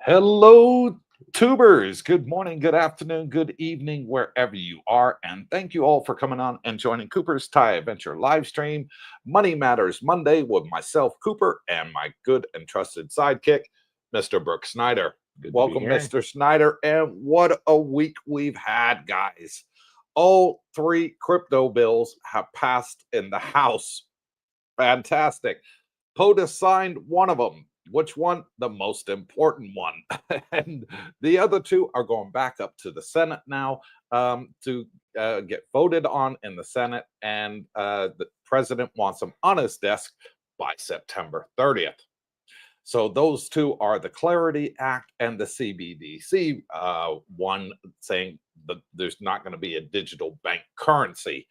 Hello, tubers. Good morning, good afternoon, good evening, wherever you are. And thank you all for coming on and joining Cooper's Thai Adventure live stream, Money Matters Monday, with myself, Cooper, and my good and trusted sidekick, Mr. Brooke Snyder. Good to be Welcome, here. Mr. Snyder. And what a week we've had, guys. All three crypto bills have passed in the House. Fantastic. POTUS signed one of them. Which one? The most important one. And the other two are going back up to the Senate now to get voted on in the Senate. And the president wants them on his desk by September 30th. So those two are the Clarity Act and the CBDC one, saying that there's not going to be a digital bank currency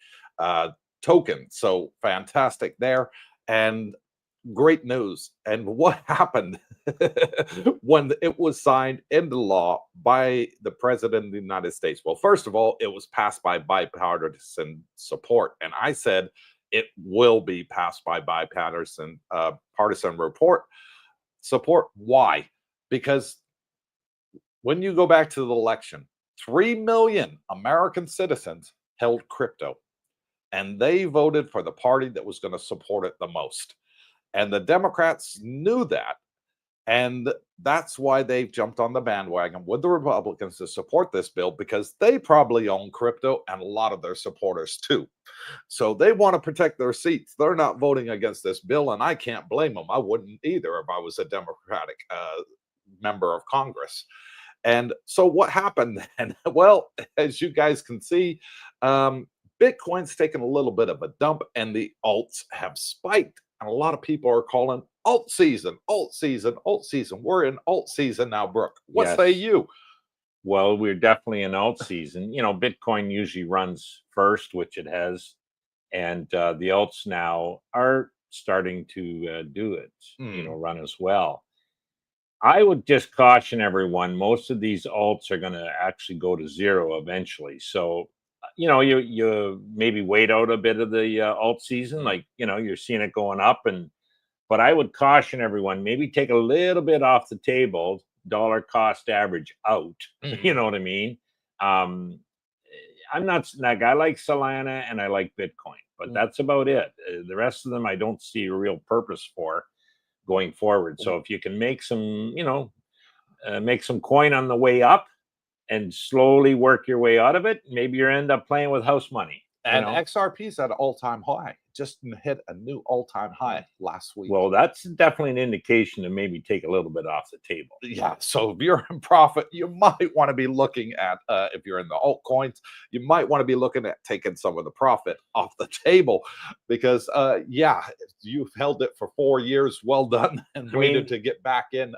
token. So fantastic there. And great news. And what happened when it was signed into law by the president of the United States? Well, first of all, it was passed by bipartisan support. And I said it will be passed by bipartisan partisan support. Why? Because when you go back to the election, 3 million American citizens held crypto, and they voted for the party that was going to support it the most. And the Democrats knew that. And that's why they've jumped on the bandwagon with the Republicans to support this bill, because they probably own crypto and a lot of their supporters too. So they want to protect their seats. They're not voting against this bill, and I can't blame them. I wouldn't either if I was a Democratic member of Congress. And so what happened then? Well, as you guys can see, Bitcoin's taken a little bit of a dump and the alts have spiked. And a lot of people are calling alt season, alt season, alt season. We're in alt season now, Brooke. What Yes. say you? Well, we're definitely in alt season. You know, Bitcoin usually runs first, which it has, and the alts now are starting to do it. Run as well. I would just caution everyone. Most of these alts are going to actually go to zero eventually. So, you maybe wait out a bit of the alt season. Like, you're seeing it going up, but I would caution everyone, maybe take a little bit off the table, dollar cost average out. You know what I mean? I'm not like, I like Solana and I like Bitcoin, but that's about it. The rest of them, I don't see a real purpose for going forward. So if you can make some, make some coin on the way up and slowly work your way out of it, maybe you end up playing with house money. And XRP's at an all-time high. Just hit a new all-time high last week. Well, that's definitely an indication to maybe take a little bit off the table. Yeah. So if you're in profit, you might want to be looking at, if you're in the altcoins, you might want to be looking at taking some of the profit off the table, because, you've held it for 4 years. Well done. And waited to get back in,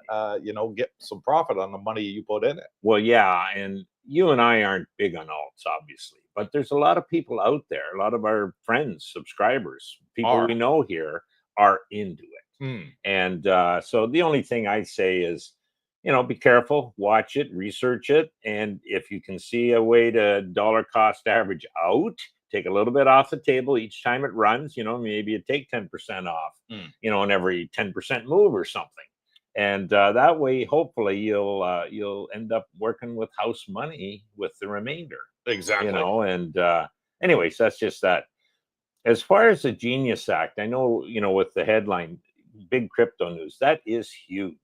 get some profit on the money you put in it. Well, yeah. And you and I aren't big on alts, obviously, but there's a lot of people out there, a lot of our friends, subscribers, people we know here are into it. And so the only thing I say is, be careful, watch it, research it. And if you can see a way to dollar cost average out, take a little bit off the table each time it runs, maybe you take 10% off, in every 10% move or something. And that way, hopefully, you'll end up working with house money with the remainder. Exactly. And anyways, that's just that. As far as the Genius Act, I know, with the headline, big crypto news, that is huge.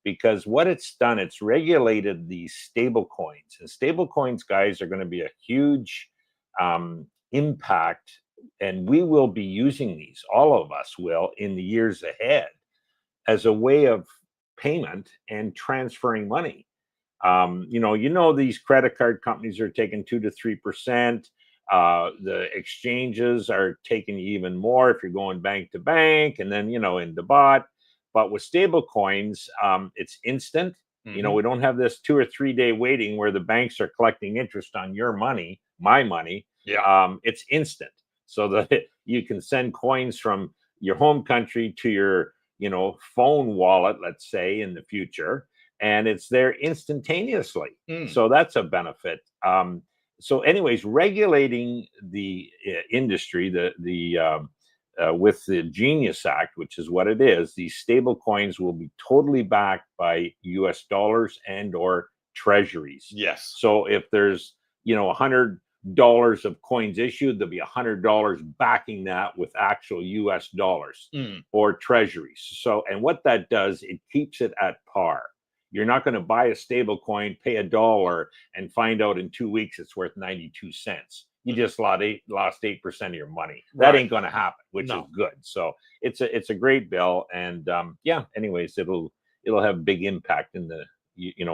Because what it's done, it's regulated these stable coins. And stable coins, guys, are going to be a huge impact. And we will be using these, all of us will, in the years ahead, as a way of payment and transferring money. These credit card companies are taking 2 to 3%. The exchanges are taking even more if you're going bank to bank, and then, in the bot. But with stable coins, it's instant. We don't have this 2 or 3 day waiting where the banks are collecting interest on your money, my money. Yeah. It's instant. So that you can send coins from your home country to your, phone wallet, let's say, in the future, and it's there instantaneously. So that's a benefit. So anyways, regulating the industry, the with the Genius Act, which is what it is, these stable coins will be totally backed by US dollars and or treasuries. Yes. So if there's, $100 of coins issued, there'll be $100 backing that with actual US dollars or treasuries. So, and what that does, it keeps it at par. You're not going to buy a stable coin, pay $1, and find out in 2 weeks it's worth 92 cents. You just lost 8% of your money. That ain't going to happen, which is good. So it's a great bill, and anyways, it'll have big impact in the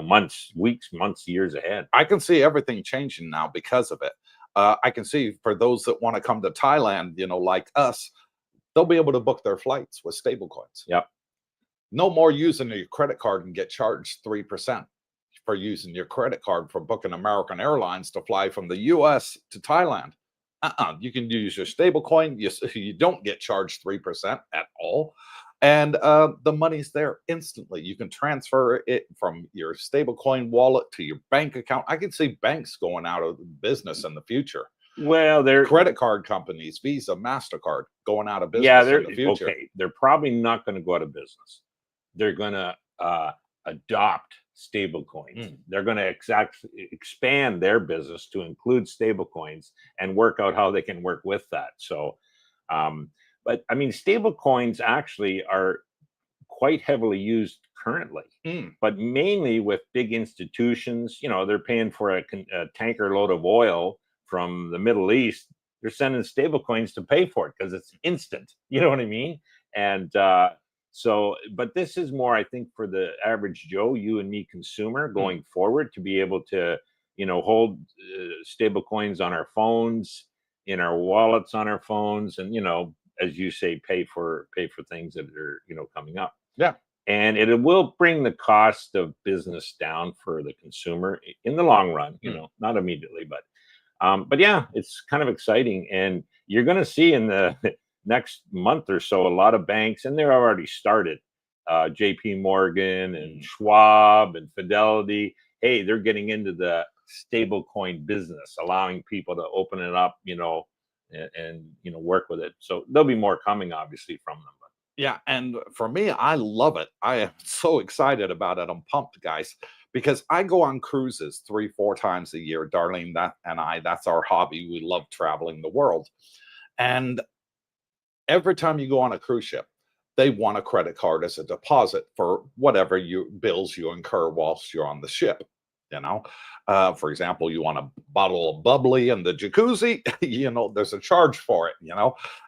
months, weeks, months, years ahead. I can see everything changing now because of it. I can see for those that want to come to Thailand, like us, they'll be able to book their flights with stable coins. Yep. No more using your credit card and get charged 3% for using your credit card for booking American Airlines to fly from the US to Thailand. You can use your stable coin. You don't get charged 3% at all. And the money's there instantly. You can transfer it from your stablecoin wallet to your bank account. I can see banks going out of business in the future. Well, they're credit card companies, Visa, MasterCard, going out of business in the future. Okay. They're probably not going to go out of business. They're going to adopt stable coins. They're going to expand their business to include stable coins and work out how they can work with that. So, but I mean, stable coins actually are quite heavily used currently, but mainly with big institutions. They're paying for a tanker load of oil from the Middle East. They're sending stable coins to pay for it because it's instant. You know what I mean? And so, but this is more, I think, for the average Joe, you and me consumer going forward to be able to, hold stable coins on our phones, in our wallets on our phones, and, as you say, pay for things that are, coming up. Yeah. And it will bring the cost of business down for the consumer in the long run, not immediately, but yeah, it's kind of exciting. And you're going to see in the next month or so, a lot of banks, and they're already started, JP Morgan and Schwab and Fidelity. Hey, they're getting into the stable coin business, allowing people to open it up, and work with it. So there'll be more coming, obviously, from them. But yeah, and for me, I love it. I am so excited about it. I'm pumped, guys, because I go on cruises 3-4 times a year. Darlene, that's our hobby. We love traveling the world. And every time you go on a cruise ship, they want a credit card as a deposit for whatever bills you incur whilst you're on the ship. For example, you want a bottle of bubbly in the jacuzzi, there's a charge for it,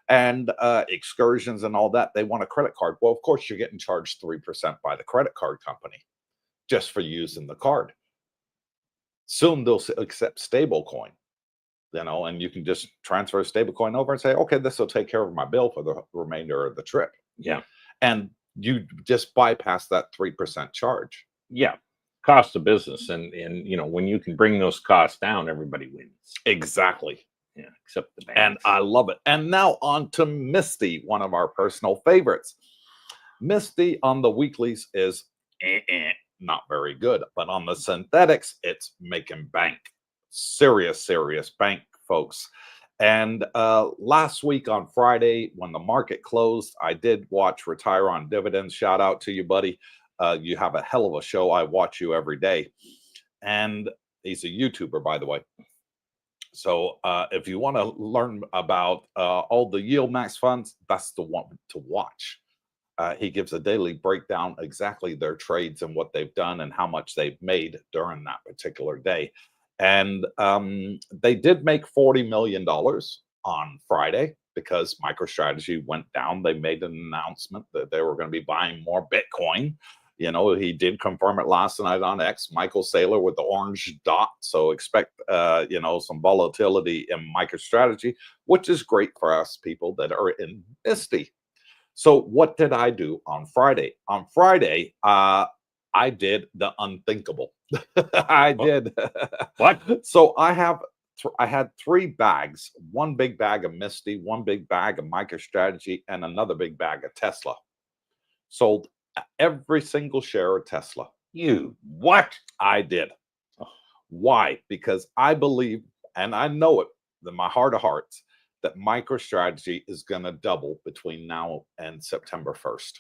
and excursions and all that. They want a credit card. Well, of course, you're getting charged 3% by the credit card company just for using the card. Soon they'll accept stablecoin. And you can just transfer a stablecoin over and say, okay, this will take care of my bill for the remainder of the trip. Yeah. And you just bypass that 3% charge. Yeah. Cost of business. And when you can bring those costs down, everybody wins. Exactly. Yeah. Except the banks. And I love it. And now on to Misty, one of our personal favorites. Misty on the weeklies is not very good, but on the synthetics, it's making bank. Serious bank, folks. And last week on Friday, when the market closed, I did watch Retire on Dividends. Shout out to you, buddy. You have a hell of a show. I watch you every day. And he's a YouTuber, by the way. So if you want to learn about all the yield max funds, that's the one to watch. He gives a daily breakdown, exactly their trades and what they've done and how much they've made during that particular day. And they did make $40 million on Friday because MicroStrategy went down. They made an announcement that they were going to be buying more Bitcoin. He did confirm it last night on X. Michael Saylor with the orange dot. So expect, some volatility in MicroStrategy, which is great for us people that are in Misty. So what did I do on Friday? On Friday, I did the unthinkable. I did. What? So I had 3 bags, one big bag of Misty, one big bag of MicroStrategy, and another big bag of Tesla. Sold every single share of Tesla. You what? I did. Why? Because I believe, and I know it in my heart of hearts, that MicroStrategy is going to double between now and September 1st.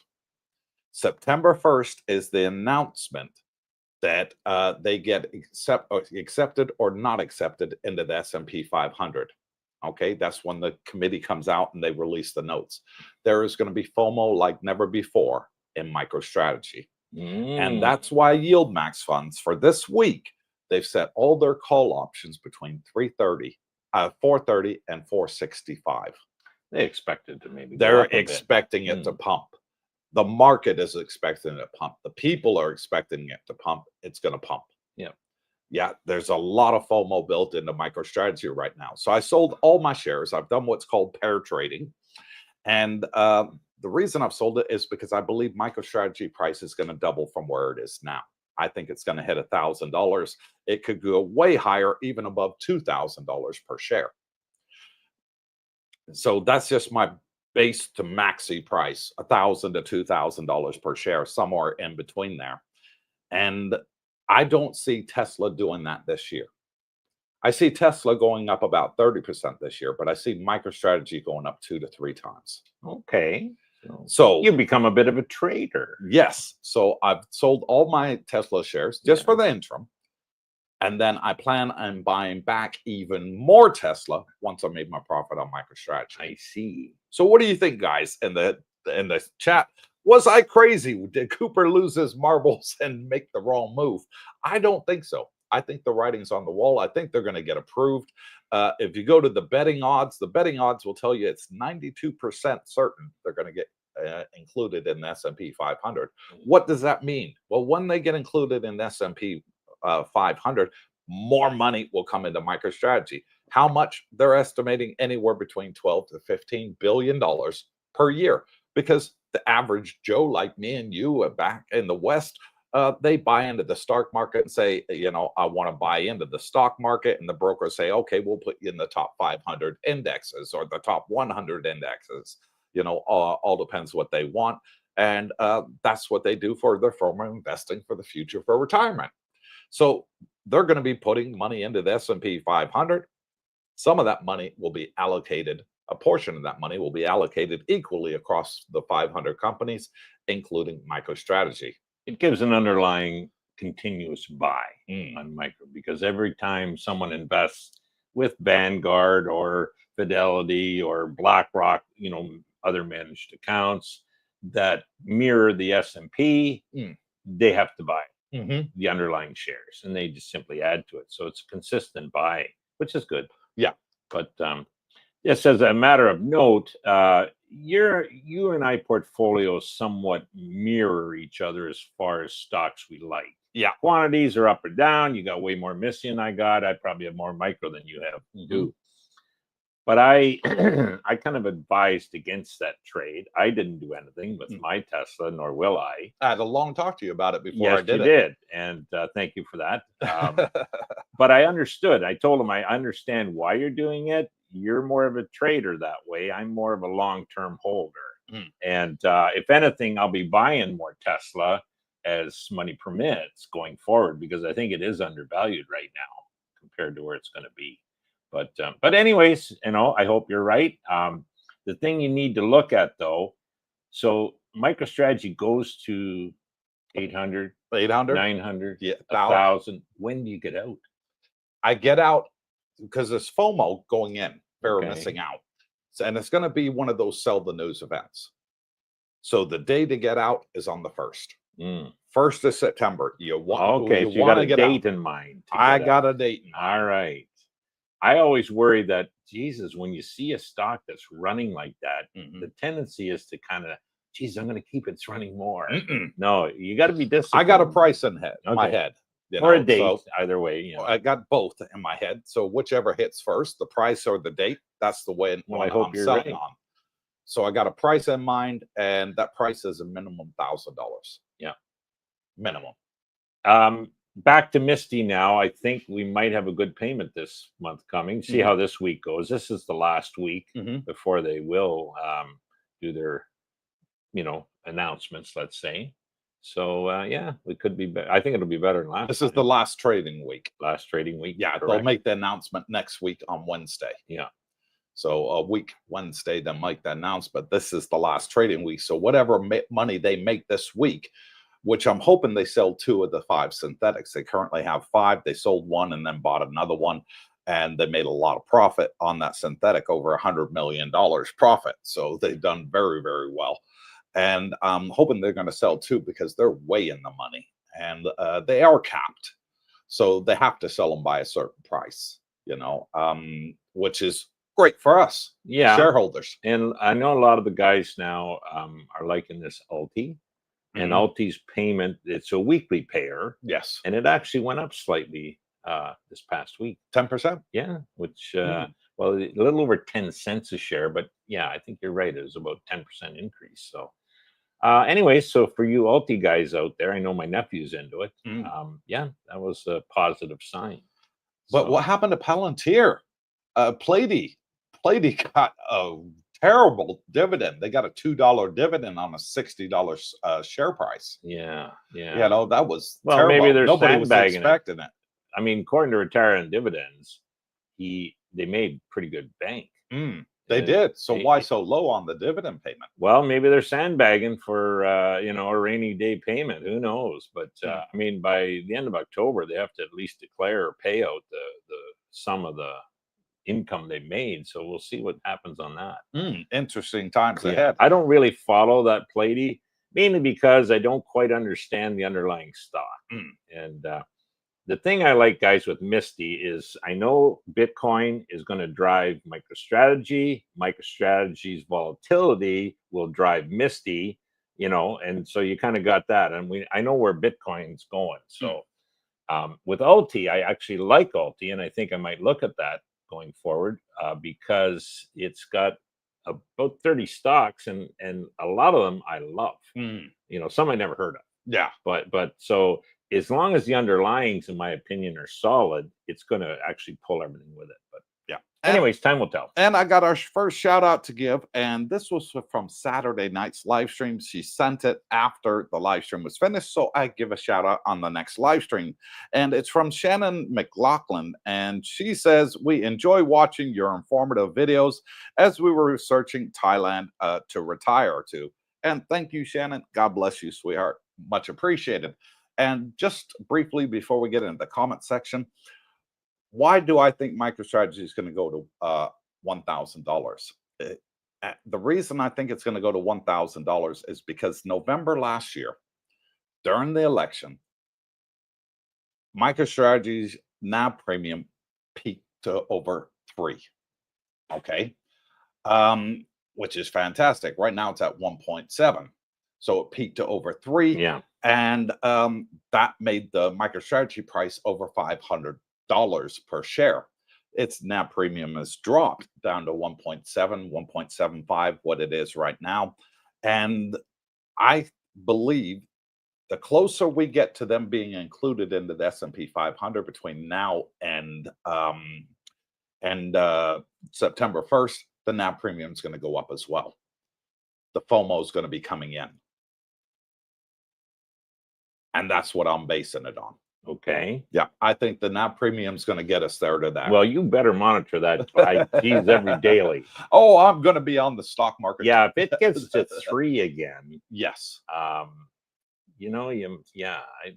September 1st is the announcement that they get accepted or not accepted into the S&P 500. Okay, that's when the committee comes out and they release the notes. There is going to be FOMO like never before in MicroStrategy. And that's why yield max funds for this week, they've set all their call options between 430 and 465. They expected to maybe. They're expecting it to pump. The market is expecting it to pump. The people are expecting it to pump. It's going to pump. Yeah. Yeah, there's a lot of FOMO built into MicroStrategy right now. So I sold all my shares. I've done what's called pair trading. And the reason I've sold it is because I believe MicroStrategy price is going to double from where it is now. I think it's going to hit $1,000. It could go way higher, even above $2,000 per share. So that's just my base to maxi price, $1,000 to $2,000 per share, somewhere in between there. And I don't see Tesla doing that this year. I see Tesla going up about 30% this year, but I see MicroStrategy going up 2 to 3 times. Okay. So you become a bit of a trader. Yes. So I've sold all my Tesla shares just for the interim. And then I plan on buying back even more Tesla once I made my profit on MicroStrategy. I see. So what do you think, guys, in the chat? Was I crazy? Did Cooper lose his marbles and make the wrong move? I don't think so. I think the writing's on the wall. I think they're going to get approved. If you go to the betting odds will tell you it's 92% certain they're going to get included in the S&P 500. What does that mean? Well, when they get included in the S&P 500, more money will come into MicroStrategy. How much? They're estimating anywhere between 12 to 15 billion dollars per year, because the average Joe like me and you back in the West, they buy into the stock market and say, I want to buy into the stock market, and the brokers say, okay, we'll put you in the top 500 indexes or the top 100 indexes. All depends what they want, and that's what they do for their former investing for the future for retirement. So they're going to be putting money into the S&P 500. Some of that money will be allocated. A portion of that money will be allocated equally across the 500 companies, including MicroStrategy. It gives an underlying continuous buy on Micro, because every time someone invests with Vanguard or Fidelity or BlackRock, other managed accounts that mirror the S&P, they have to buy the underlying shares, and they just simply add to it. So it's a consistent buy, which is good. Yeah. But just as a matter of note, you and I portfolios somewhat mirror each other as far as stocks we like. Yeah. Quantities are up or down. You got way more Misty than I got. I probably have more Micro than you have. Do. But I kind of advised against that trade. I didn't do anything with my Tesla, nor will I. I had a long talk to you about it before I did it. Did. And thank you for that. But I understood. I told him, I understand why you're doing it. You're more of a trader that way. I'm more of a long-term holder. And if anything, I'll be buying more Tesla as money permits going forward, because I think it is undervalued right now compared to where it's going to be. But anyways, I hope you're right. The thing you need to look at, though, so MicroStrategy goes to 800, 900, 1,000. When do you get out? I get out because there's FOMO going in, fear of missing out. And it's going to be one of those sell the news events. So the day to get out is on the 1st. 1st of September. You want so you got a date in mind. I got a date in mind. All right. I always worry that, Jesus, when you see a stock that's running like that, the tendency is to kind of, geez, I'm going to keep it's running more. No, you got to be disciplined. I got a price in my head. Or a date, either way. I got both in my head. So whichever hits first, the price or the date, that's the way I hope I'm you're selling right. on. So I got a price in mind, and that price is a minimum $1,000. Yeah. Minimum. Back to Misty now. I think we might have a good payment this month coming. See how this week goes. This is the last week before they will do their, announcements, let's say. So, we could be I think it'll be better than last. This is the last trading week. Last trading week. Yeah, correct. They'll make the announcement next week on Wednesday. Yeah. So a week Wednesday, they make the announcement. This is the last trading week. So whatever money they make this week, which I'm hoping they sell 2 of the 5 synthetics. They currently have 5. They sold 1 and then bought another one. And they made a lot of profit on that synthetic, over $100 million profit. So they've done very, very well. And I'm hoping they're going to sell 2 because they're way in the money. And they are capped. So they have to sell them by a certain price, you know, which is great for us, shareholders. And I know a lot of the guys now are liking this Alti. And Alti's payment, it's a weekly payer. Yes. And it actually went up slightly this past week. 10%? Yeah, which, well, a little over 10 cents a share. But yeah, I think you're right. It was about 10% increase. So anyway, so for you Alti guys out there, I know my nephew's into it. Yeah, that was a positive sign. But what happened to Palantir? Plady got a terrible dividend. They got a $2 dividend on a $60 share price. Yeah. You know, that was well, maybe they're nobody was sandbagging expecting it. I mean, according to Retire on Dividends, they made pretty good bank. They did. So why so low on the dividend payment? Well, maybe they're sandbagging for you know, a rainy day payment. Who knows? But I mean, by the end of October, they have to at least declare or pay out the sum of the income they made. So we'll see what happens on that. Interesting times ahead. I don't really follow that Plady, mainly because I don't quite understand the underlying stock. And the thing I like, guys, with Misty is I know Bitcoin is going to drive MicroStrategy. MicroStrategy's volatility will drive Misty, you know, and so you kind of got that. And I know where Bitcoin's going. So with Alti, I actually like Alti, and I think I might look at that going forward because it's got about 30 stocks, and a lot of them I love. You know, some I never heard of. Yeah. But so as long as the underlyings, in my opinion, are solid, it's going to actually pull everything with it. But yeah. Anyways, time will tell. And I got our first shout out to give, and this was from Saturday night's live stream. She sent it after the live stream was finished, so I give a shout out on the next live stream. And it's from Shannon McLaughlin, and she says, we enjoy watching your informative videos as we were researching Thailand to retire to. And thank you, Shannon. God bless you, sweetheart. Much appreciated. And just briefly before we get into the comment section, why do I think MicroStrategy is going to go to $1,000? The reason I think it's going to go to $1,000 is because November last year, during the election, MicroStrategy's NAV premium peaked to over 3. Okay, which is fantastic. Right now it's at 1.7, so it peaked to over 3. Yeah. And that made the MicroStrategy price over $500 per share. Its NAV premium has dropped down to 1.7, 1.75, what it is right now. And I believe the closer we get to them being included into the S&P 500 between now and September 1st, the NAV premium is going to go up as well. The FOMO is going to be coming in. And that's what I'm basing it on. Okay. Yeah, I think the NAV premium is going to get us there to that. Well, you better monitor that IPs every daily. Oh, I'm going to be on the stock market. Yeah, if it gets to 3 again, yes. You know, you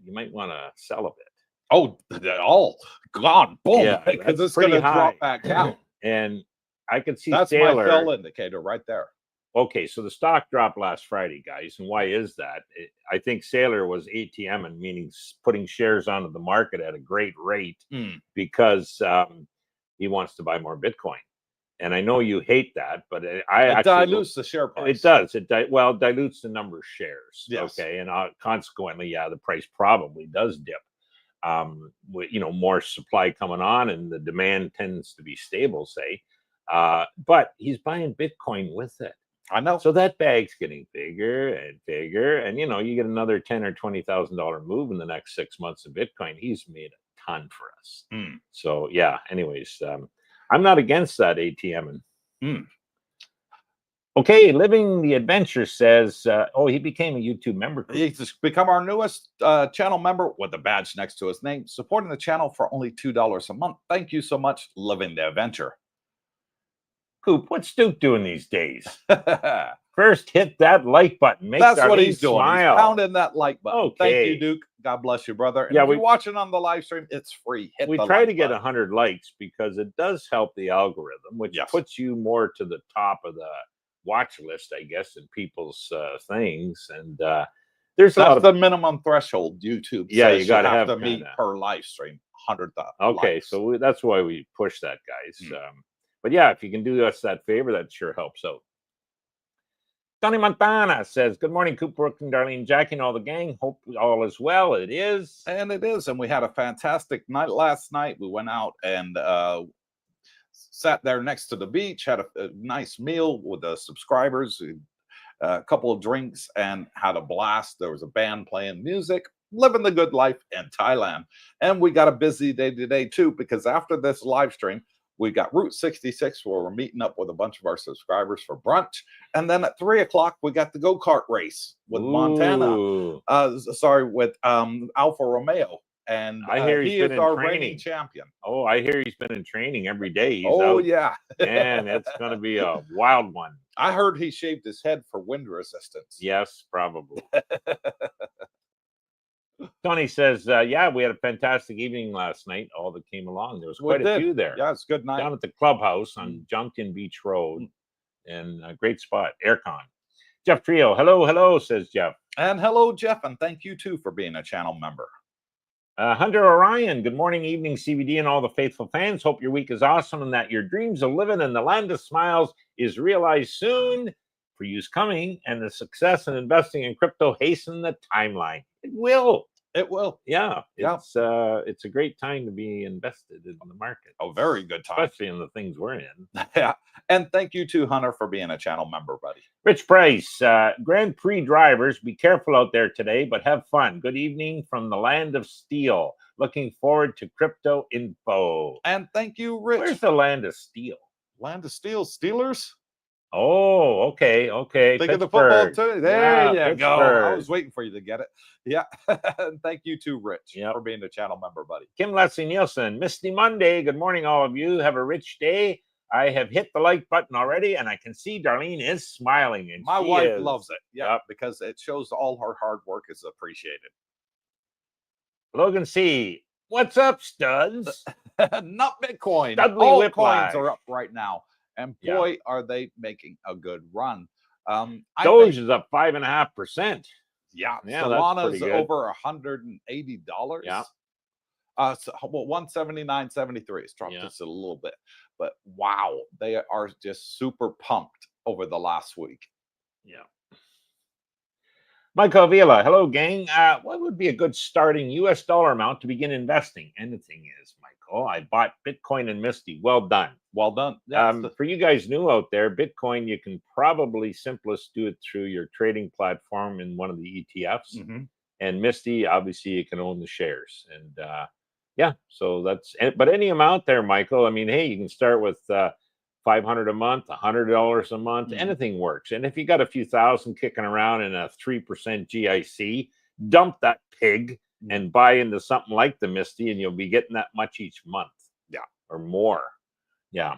might want to sell a bit. Oh, all gone, boom! Yeah, because it's going to drop back down. And I could see that's Sailor, my fill indicator right there. Okay, so the stock dropped last Friday, guys. And why is that? I think Sailor was ATM, meaning putting shares onto the market at a great rate because he wants to buy more Bitcoin. And I know you hate that, but it dilutes the share price. It does. It dilutes the number of shares. Yes. Okay, and consequently, yeah, the price probably does dip. With, you know, more supply coming on, and the demand tends to be stable, say. But he's buying Bitcoin with it. I know. So that bag's getting bigger and bigger, and you know, you get another $10,000 or $20,000 move in the next 6 months of Bitcoin. He's made a ton for us. So yeah. Anyways, I'm not against that ATM. Okay, Living the Adventure says, oh, he became a YouTube member. He's become our newest channel member with the badge next to his name, supporting the channel for only $2 a month. Thank you so much, Living the Adventure. Coop, what's Duke doing these days? First, hit that like button. Make That's what Darlene he's doing. smile. He's pounding that like button. Okay. Thank you, Duke. God bless you, brother. And Yeah, if you're watching on the live stream, it's free. Hit we the try like to get button. 100 likes because it does help the algorithm, which puts you more to the top of the watch list, I guess, in people's things. And there's a lot of the minimum threshold YouTube says you got to meet per live stream. 100,000. Okay, likes. So that's why we push that, guys. But yeah, if you can do us that favor, that sure helps out. Tony Montana says, good morning, Coop, Brooke, and Darlene, Jackie, and all the gang. Hope all is well. It is. And it is. And we had a fantastic night last night. We went out and sat there next to the beach, had a nice meal with the subscribers, a couple of drinks, and had a blast. There was a band playing music, living the good life in Thailand. And we got a busy day today, too, because after this live stream, we got Route 66 where we're meeting up with a bunch of our subscribers for brunch. And then at 3 o'clock, we got the go-kart race with Montana. With Alfa Romeo. And I hear he is our reigning champion. Oh, I hear he's been in training every day. He's out. Yeah. Man, it's going to be a wild one. I heard he shaved his head for wind resistance. Yes, probably. Tony says, yeah, we had a fantastic evening last night. All that came along. There was quite a few there. Yeah, it's a good night. Down at the clubhouse on Junction Beach Road. And a great spot, aircon. Jeff Trio, hello, says Jeff. And hello, Jeff, and thank you, too, for being a channel member. Hunter Orion, good morning, evening, CBD, and all the faithful fans. Hope your week is awesome and that your dreams of living in the land of smiles is realized soon. For you's coming, and the success in investing in crypto hasten the timeline. It will. It will. Yeah. It's a great time to be invested in the market. A very good time. Especially in the things we're in. Yeah. And thank you too, Hunter, for being a channel member, buddy. Rich Price, Grand Prix drivers, be careful out there today, but have fun. Good evening from the land of steel. Looking forward to crypto info. And thank you, Rich. Where's the land of steel? Land of steel, Steelers? Oh, okay. Think of the football too. There you go. I was waiting for you to get it. Yeah. Thank you too, Rich, for being a channel member, buddy. Kim Leslie Nielsen, Misty Monday. Good morning, all of you. Have a rich day. I have hit the like button already, and I can see Darlene is smiling. And my wife loves it. Yeah, because it shows all her hard work is appreciated. Logan C. What's up, studs? Not Bitcoin. All coins are up right now. And boy, are they making a good run. Doge is up 5.5%. Yeah, Solana is over $180. Yeah. So, well, 179.73. It's dropped just a little bit. But wow, they are just super pumped over the last week. Yeah. Michael Avila, hello, gang. What would be a good starting US dollar amount to begin investing? Anything is, Michael. I bought Bitcoin and Misty. Well done. Well done. For you guys new out there, Bitcoin, you can probably simplest do it through your trading platform in one of the ETFs. And Misty, obviously, you can own the shares. And yeah, so that's, but any amount there, Michael. I mean, hey, you can start with $500 a month, $100 a month, anything works. And if you got a few thousand kicking around in a 3% GIC, dump that pig and buy into something like the Misty, and you'll be getting that much each month. Yeah. Or more. Yeah.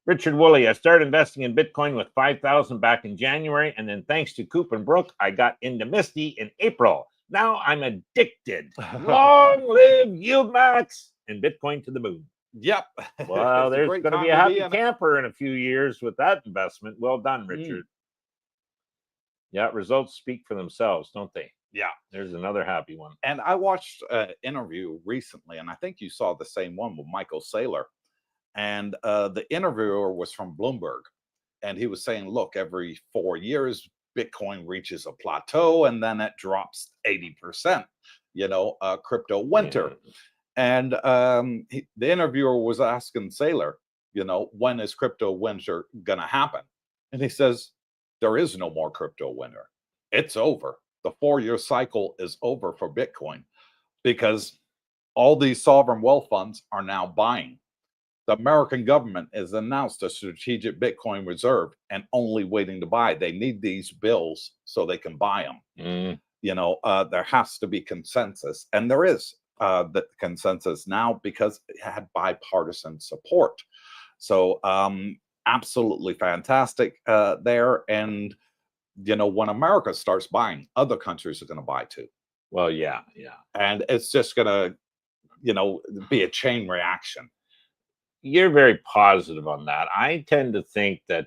Richard Woolley, I started investing in Bitcoin with $5,000 back in January, and then thanks to Coop and Brooke, I got into Misty in April. Now I'm addicted. Long live YieldMax and Bitcoin to the moon. Yep. Well, there's going to be a happy camper in a few years with that investment. Well done, Richard. Yeah, results speak for themselves, don't they? Yeah. There's another happy one. And I watched an interview recently, and I think you saw the same one with Michael Saylor. And the interviewer was from Bloomberg. And he was saying, look, every 4 years, Bitcoin reaches a plateau, and then it drops 80%, crypto winter. And the interviewer was asking Saylor, when is crypto winter going to happen? And he says, there is no more crypto winter. It's over. The 4-year cycle is over for Bitcoin because all these sovereign wealth funds are now buying. The American government has announced a strategic Bitcoin reserve and only waiting to buy. They need these bills so they can buy them. There has to be consensus, and there is the consensus now because it had bipartisan support. So absolutely fantastic there. And, you know, when America starts buying, other countries are going to buy too. Well, yeah, yeah. And it's just going to, you know, be a chain reaction. You're very positive on that. I tend to think that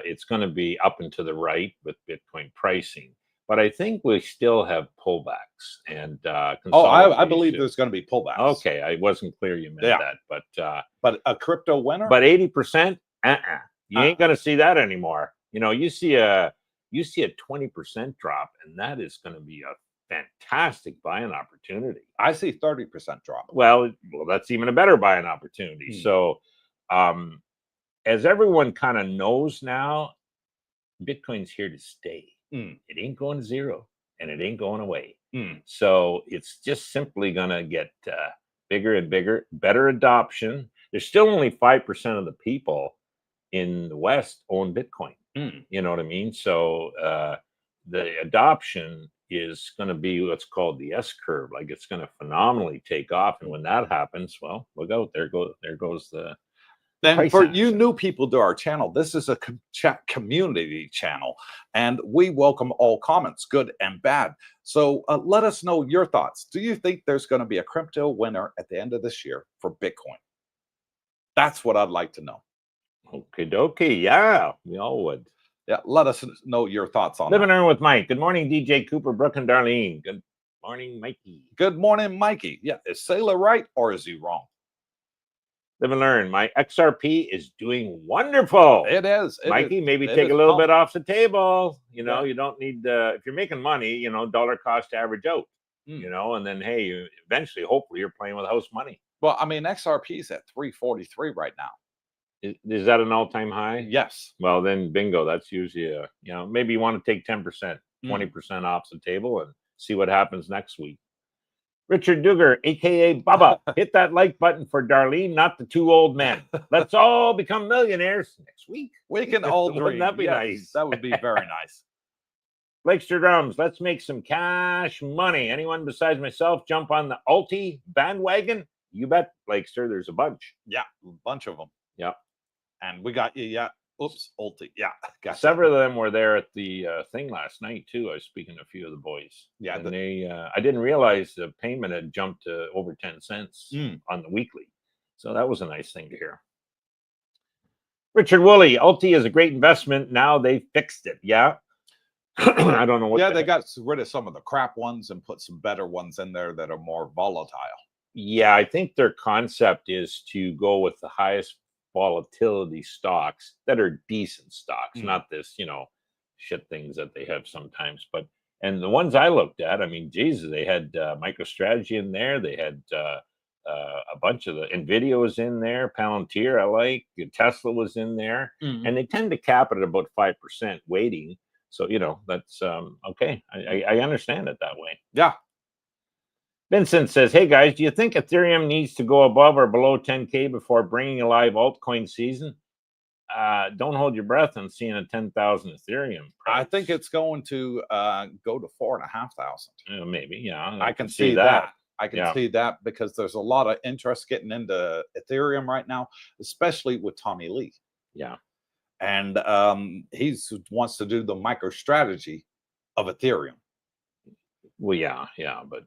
it's going to be up and to the right with Bitcoin pricing, but I think we still have pullbacks and Oh, I believe consolidation. there's going to be pullbacks. Okay, I wasn't clear you meant that, but a crypto winner. But 80%, you ain't going to see that anymore. You know, you see a 20% drop, and that is going to be a fantastic buying opportunity. I see 30% drop. Well, that's even a better buying opportunity. So, as everyone kind of knows now, Bitcoin's here to stay. It ain't going to zero, and it ain't going away. So it's just simply going to get bigger and bigger, better adoption. There's still only 5% of the people in the West own Bitcoin. You know what I mean? So the adoption is going to be what's called the S curve. Like, it's going to phenomenally take off, and when that happens, well, look out! There goes the. And for you new people to our channel, this is a community channel, and we welcome all comments, good and bad. So let us know your thoughts. Do you think there's going to be a crypto winner at the end of this year for Bitcoin? That's what I'd like to know. Okie dokie. Yeah, we all would. Yeah, let us know your thoughts on Live and that. Learn with Mike. Good morning, DJ Cooper, Brooke, and Darlene. Good morning, Mikey. Good morning, Mikey. Yeah, is Sailor right or is he wrong? Live and Learn. My XRP is doing wonderful. It is. Mikey, maybe take a little bit off the table. You know, you don't need, if you're making money, you know, dollar cost average out, you know, and then, hey, eventually, hopefully you're playing with house money. Well, I mean, XRP is at 343 right now. Is that an all-time high? Yes. Well, then bingo. That's usually you know, maybe you want to take 10%, 20% off the table and see what happens next week. Richard Duggar, aka Bubba, hit that like button for Darlene, not the two old men. Let's all become millionaires next week. We can all dream. Wouldn't that be nice? That would be very nice. Blakester Drums, let's make some cash money. Anyone besides myself jump on the Alti bandwagon? You bet, Blakester. There's a bunch. Yeah, a bunch of them. Yeah. And we got you. Yeah. Oops. Alti. Yeah. Gotcha. Several of them were there at the thing last night, too. I was speaking to a few of the boys. Yeah. And I didn't realize the payment had jumped to over 10 cents on the weekly. So that was a nice thing to hear. Richard Woolley, Alti is a great investment. Now they fixed it. Yeah. I don't know what. Yeah, they got rid of some of the crap ones and put some better ones in there that are more volatile. Yeah, I think their concept is to go with the highest volatility stocks that are decent stocks, not this, you know, shit things that they have sometimes. But and the ones I looked at, I mean, Jesus, they had MicroStrategy in there. They had a bunch of the NVIDIA was in there, Palantir, I like, Tesla was in there, and they tend to cap it at about 5% weighting. So, you know, that's okay. I understand it that way. Yeah. Vincent says, hey, guys, do you think Ethereum needs to go above or below 10K before bringing a live altcoin season? Don't hold your breath on seeing a 10,000 Ethereum price. I think it's going to go to 4,500. Maybe, yeah. I can see that. I can see that because there's a lot of interest getting into Ethereum right now, especially with Tommy Lee. Yeah. And he wants to do the MicroStrategy of Ethereum. Well, yeah, but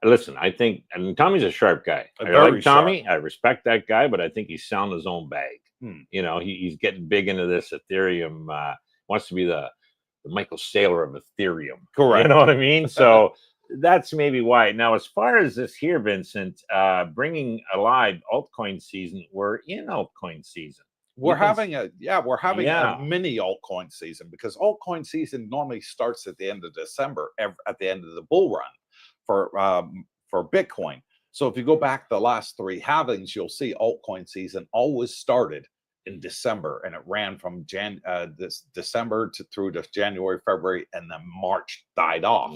listen, I think, and Tommy's a sharp guy. I like Tommy. I respect that guy, but I think he's selling his own bag. You know, he's getting big into this Ethereum. Wants to be the Michael Saylor of Ethereum. Correct. You know what I mean? So that's maybe why. Now, as far as this here, Vincent, bringing alive altcoin season, we're in altcoin season. We're having a mini altcoin season because altcoin season normally starts at the end of December, at the end of the bull run for Bitcoin. So if you go back the last three halvings, you'll see altcoin season always started in December, and it ran from this December through to January, February, and then March died off.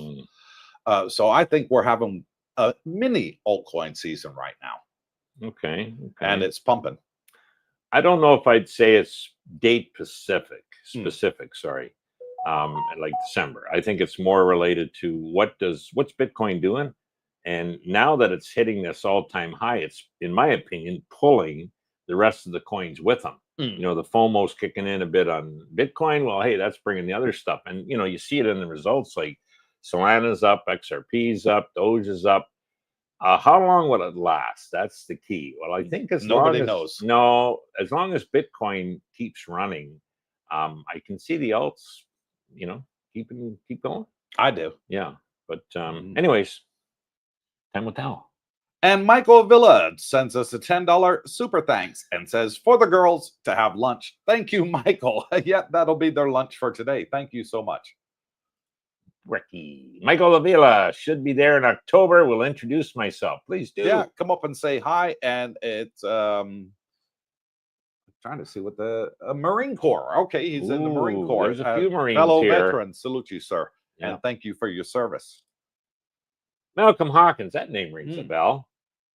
So I think we're having a mini altcoin season right now. Okay. And it's pumping. I don't know if I'd say it's date specific, sorry, like December. I think it's more related to what's Bitcoin doing, and now that it's hitting this all-time high, it's, in my opinion, pulling the rest of the coins with them. You know, the FOMO's kicking in a bit on Bitcoin. Well, hey, that's bringing the other stuff. And, you know, you see it in the results, like Solana's up, XRP's up, Doge is up. How long will it last? That's the key. Well, I think as Nobody long as knows. no, as long as Bitcoin keeps running, I can see the alts, you know, keep going. I do. Yeah. But anyways, time will tell. And Michael Villa sends us a $10 super thanks and says, for the girls to have lunch. Thank you, Michael. Yeah, that'll be their lunch for today. Thank you so much. Ricky. Michael Avila should be there in October. Will introduce myself. Please do. Yeah, come up and say hi. And it's I'm trying to see what the Marine Corps. Okay, he's in the Marine Corps. There's a few Marines fellow here. veterans, salute you, sir. Yeah. And thank you for your service. Malcolm Hawkins, that name rings a bell.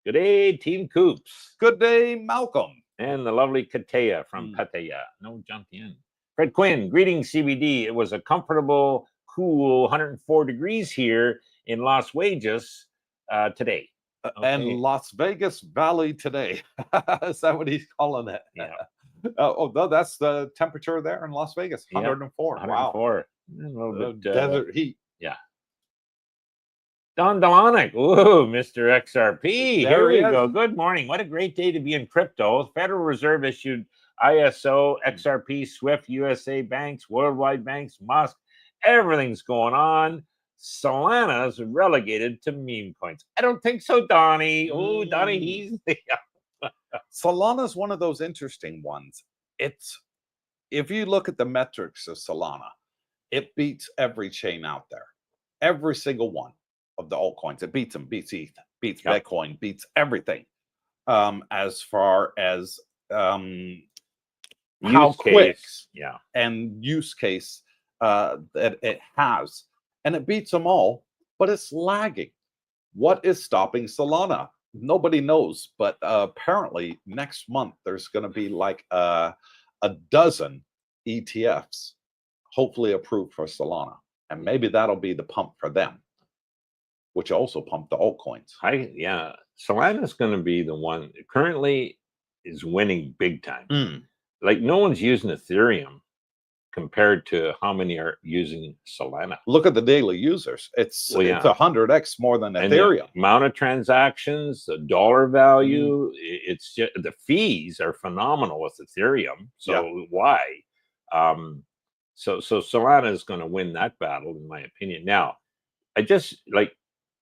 Good day, Team Coops. Good day, Malcolm. And the lovely Katea from Pattaya. No, jump in. Fred Quinn, greetings, CBD. It was a comfortable, cool 104 degrees here in Las Vegas today. And Las Vegas Valley today. Is that what he's calling it? Yeah. Oh, no, that's the temperature there in Las Vegas. 104. 104. Wow. A little bit desert heat. Yeah. Don Delonic. Ooh, Mr. XRP. Here we go. Good morning. What a great day to be in crypto. Federal Reserve issued ISO, XRP, SWIFT, USA banks, worldwide banks, Musk. Everything's going on. Solana's relegated to meme coins. I don't think so, Donnie. Oh, Donnie, he's Solana's one of those interesting ones. It's, if you look at the metrics of Solana, it beats every chain out there. Every single one of the altcoins. It beats them, beats ETH, beats Bitcoin, beats everything. As far as how quick and use case that it has. And it beats them all, but it's lagging. What is stopping Solana? Nobody knows, but apparently next month there's going to be like a dozen ETFs hopefully approved for Solana. And maybe that'll be the pump for them, which also pump the altcoins. Solana's going to be the one currently is winning big time. Like no one's using Ethereum compared to how many are using Solana. Look at the daily users. It's 100x more than Ethereum. The amount of transactions, the dollar value, it's just, the fees are phenomenal with Ethereum. So why? So Solana is going to win that battle, in my opinion. Now, I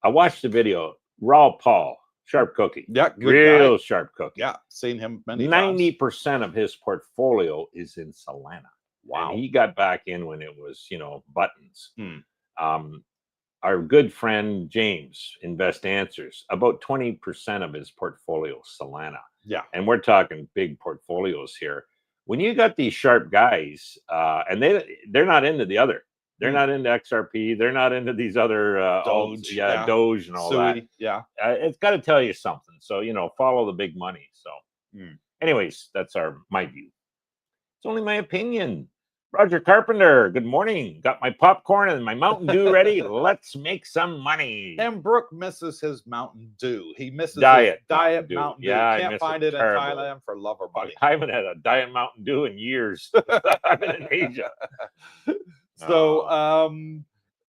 watched the video. Raw Paul, sharp cookie. Yeah, real sharp cookie. Yeah, seen him many times. 90% of his portfolio is in Solana. Wow. And he got back in when it was, buttons. Our good friend James, Invest Answers, about 20% of his portfolio Solana. Yeah. And we're talking big portfolios here. When you got these sharp guys, and they're not into the other. They're not into XRP. They're not into these other Doge, Doge and all that. Yeah. It's got to tell you something. So, follow the big money. So anyways, that's my view. It's only my opinion. Roger Carpenter, good morning. Got my popcorn and my Mountain Dew ready. Let's make some money. And Brooke misses his Mountain Dew. He misses Diet Mountain Dew. Yeah, can't find it in Thailand for love or money. I haven't had a Diet Mountain Dew in years. I've been in Asia. So,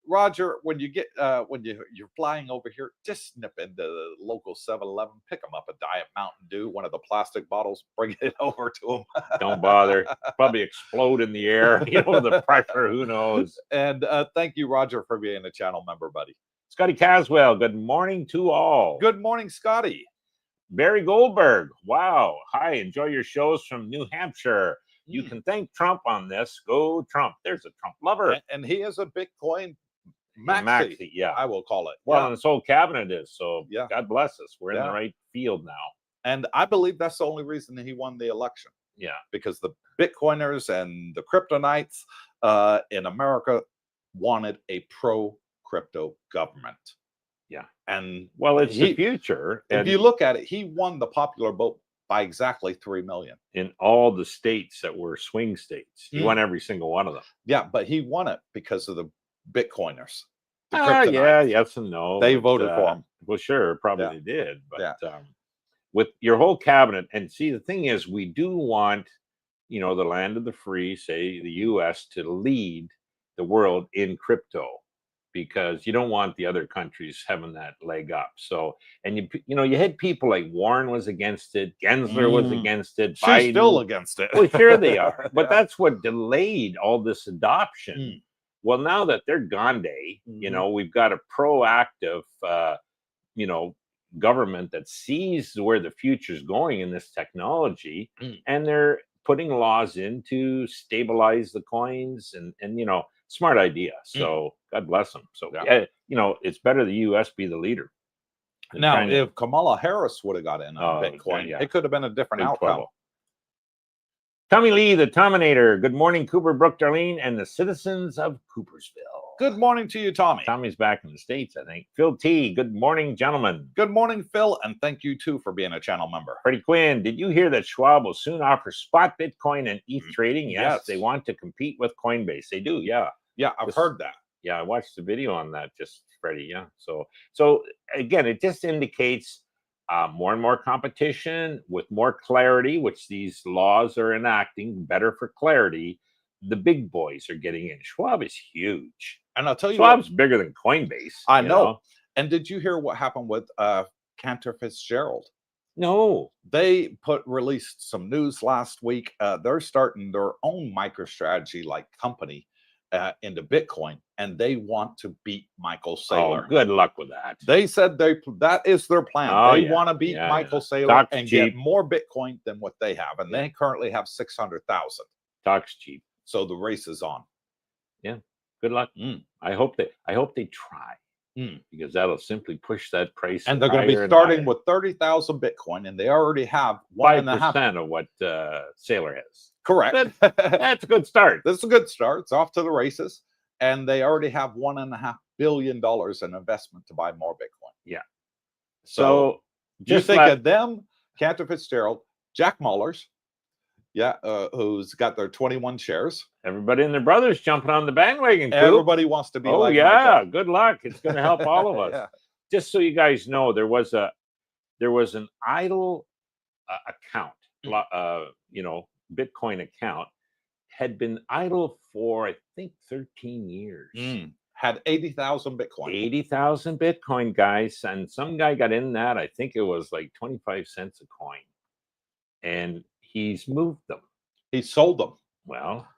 Roger, when you get when you're flying over here, just snip into the local 7-Eleven, pick them up a Diet Mountain Dew, one of the plastic bottles, bring it over to them. Don't bother. Probably explode in the air. The pressure. Who knows? And thank you, Roger, for being a channel member, buddy. Scotty Caswell. Good morning to all. Good morning, Scotty. Barry Goldberg. Wow. Hi. Enjoy your shows from New Hampshire. You can thank Trump on this. Go Trump. There's a Trump lover. And he is a Bitcoin maxi, I will call it. Well, and his whole cabinet is. So God bless us. We're in the right field now. And I believe that's the only reason he won the election. Yeah. Because the Bitcoiners and the Kryptonites in America wanted a pro-crypto government. Yeah. And it's the future. If you look at it, he won the popular vote by exactly 3 million. In all the states that were swing states. He won every single one of them. Yeah, but he won it because of the Bitcoiners. Yes and no. They voted for him. Well, sure, probably they did. But with your whole cabinet. And see, the thing is, we do want, the land of the free, say the US, to lead the world in crypto, because you don't want the other countries having that leg up. So, and you had people like Warren was against it, Gensler was against it, She's Biden, still against it. well, sure they are, but Yeah. that's what delayed all this adoption. Well, now that they're gone, we've got a proactive, government that sees where the future's going in this technology, and they're putting laws in to stabilize the coins, and smart idea. So God bless them. So it's better the US be the leader. Now, if Kamala Harris would have got in on Bitcoin, it could have been a different outcome. Tommy Lee, the Tominator. Good morning, Cooper, Brooke, Darlene, and the citizens of Coopersville. Good morning to you, Tommy. Tommy's back in the States, I think. Phil T, good morning, gentlemen. Good morning, Phil, and thank you, too, for being a channel member. Freddie Quinn, did you hear that Schwab will soon offer spot Bitcoin and ETH trading? Yes, they want to compete with Coinbase. They do, yeah. Yeah, I've heard that. Yeah, I watched the video on that, just Freddie, yeah. So again, it just indicates more and more competition with more clarity, which these laws are enacting, better for clarity. The big boys are getting in. Schwab is huge. And I'll tell you, Schwab's bigger than Coinbase. I know. And did you hear what happened with Cantor Fitzgerald? No. They released some news last week. They're starting their own MicroStrategy like company into Bitcoin, and they want to beat Michael Saylor. Oh, good luck with that. They said that is their plan. They want to beat Michael Saylor and get more Bitcoin than what they have, and they currently have 600,000. Talk's cheap. So the race is on. Yeah. Good luck. I hope they try, because that'll simply push that price. And they're going to be starting with 30,000 Bitcoin, and they already have 5% of what Saylor has. Correct. That's a good start. That's a good start. It's off to the races, and they already have $1.5 billion in investment to buy more Bitcoin. Yeah. So just think of them, Cantor Fitzgerald, Jack Mullers, who's got their 21 shares. Everybody and their brothers jumping on the bandwagon. Everybody wants to be like Michael. Good luck. It's going to help all of us. Just so you guys know, there was an idle account, Bitcoin account, had been idle for, I think, 13 years. Had 80,000 Bitcoin. 80,000 Bitcoin, guys. And some guy got in that. I think it was like 25 cents a coin. And he's moved them. He sold them. Well,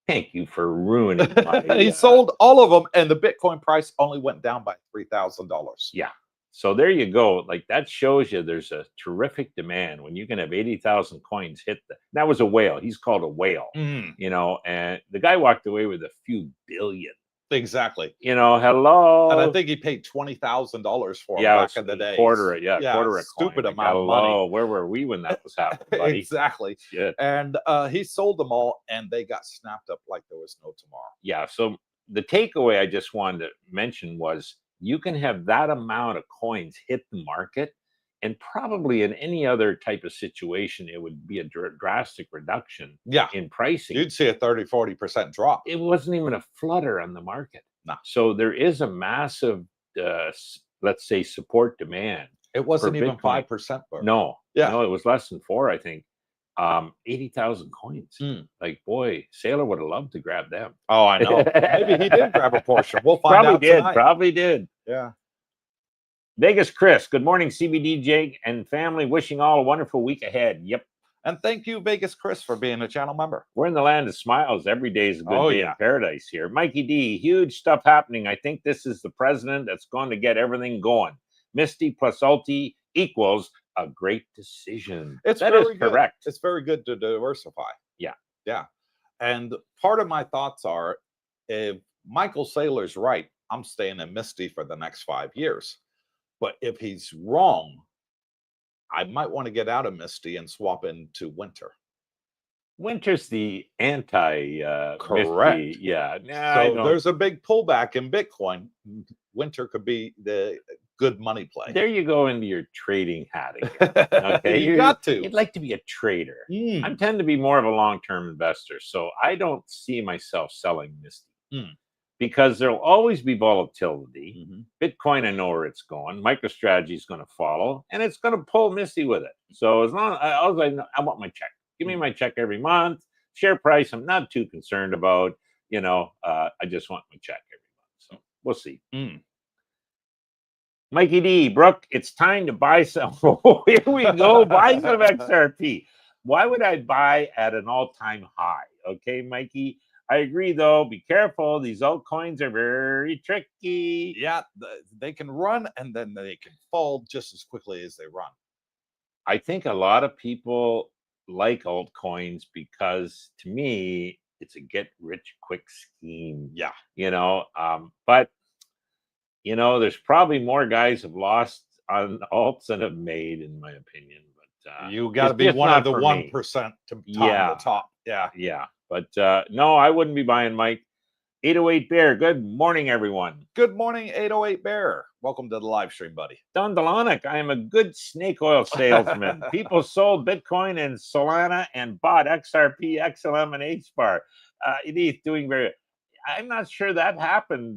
thank you for ruining my... He sold all of them, and the Bitcoin price only went down by $3,000. Yeah. So there you go. Like, that shows you there's a terrific demand when you can have 80,000 coins hit. That was a whale. He's called a whale, and the guy walked away with a few billion. Exactly. Hello. And I think he paid $20,000 for it back in the day. Quarter a stupid coin. amount of money. Where were we when that was happening, buddy? Exactly. Shit. And he sold them all, and they got snapped up like there was no tomorrow. Yeah. So the takeaway I just wanted to mention was, you can have that amount of coins hit the market, and probably in any other type of situation, it would be a drastic reduction in pricing. You'd see a 30-40% drop. It wasn't even a flutter on the market. No. So there is a massive, let's say, support demand. It wasn't even 5%. No. No, it was less than 4, I think. 80,000 coins. Like, boy, Saylor would have loved to grab them. Oh, I know. Maybe he did grab a portion. We'll find out tonight. Probably did. Yeah. Vegas Chris, good morning, CBD Jake and family. Wishing all a wonderful week ahead. Yep. And thank you, Vegas Chris, for being a channel member. We're in the land of smiles. Every day is a good day in paradise here. Mikey D, huge stuff happening. I think this is the president that's going to get everything going. Misty plus Alti equals a great decision. That is correct. It's very good to diversify. Yeah. Yeah. And part of my thoughts are, if Michael Saylor's right, I'm staying in Misty for the next 5 years. But if he's wrong, I might want to get out of Misty and swap into Winter. Winter's the anti correct. Misty. Yeah. So there's a big pullback in Bitcoin. Winter could be the good money play. There you go into your trading hat again. Okay, you got to. You'd like to be a trader. I tend to be more of a long-term investor, so I don't see myself selling Misty. because there'll always be volatility. Mhm. Bitcoin, I know where it's going. MicroStrategy is going to follow, and it's going to pull Misty with it. So as long as I want my check, give me my check every month. Share price, I'm not too concerned about. I just want my check every month. So we'll see. Mikey D, Brooke, it's time to buy some. Here we go. Buy some XRP. Why would I buy at an all-time high? Okay, Mikey. I agree, though. Be careful. These altcoins are very tricky. Yeah, they can run and then they can fall just as quickly as they run. I think a lot of people like altcoins because, to me, it's a get-rich-quick scheme. Yeah. But there's probably more guys have lost on alts than have made, in my opinion. But you got to be one of the 1% to the top. Yeah. But no, I wouldn't be buying, Mike. 808 Bear. Good morning, everyone. Good morning, 808 Bear. Welcome to the live stream, buddy. Don Delonic, I am a good snake oil salesman. People sold Bitcoin and Solana and bought XRP, XLM, and HBAR. Edith doing very. I'm not sure that happened,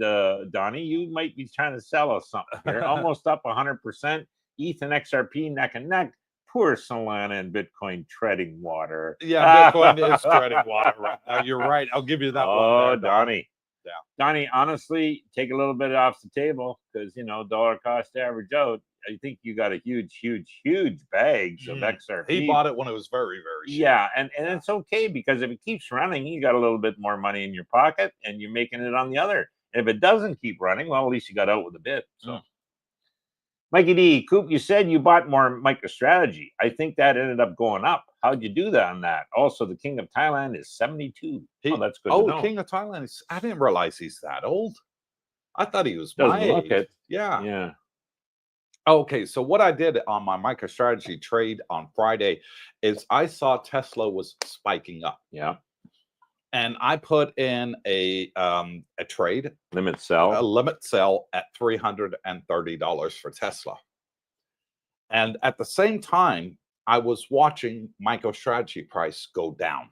Donnie. You might be trying to sell us something here. Almost up 100%. ETH and XRP neck and neck. Poor Solana and Bitcoin treading water. Yeah, Bitcoin is treading water right now. You're right. I'll give you that one. Oh, Donnie. Yeah. Donnie, honestly, take a little bit off the table because, dollar cost average out. I think you got a huge bags of XRP. He bought it when it was very, very cheap. Yeah, and it's okay because if it keeps running, you got a little bit more money in your pocket and you're making it on the other. And if it doesn't keep running, well, at least you got out with a bit. So, Mikey D, Coop, you said you bought more MicroStrategy. I think that ended up going up. How'd you do that on that? Also, the King of Thailand is 72. That's good to know. King of Thailand is, I didn't realize he's that old. I thought he was my age. Yeah. Okay, so what I did on my MicroStrategy trade on Friday is I saw Tesla was spiking up. Yeah. And I put in a trade. Limit sell. A limit sell at $330 for Tesla. And at the same time, I was watching MicroStrategy price go down.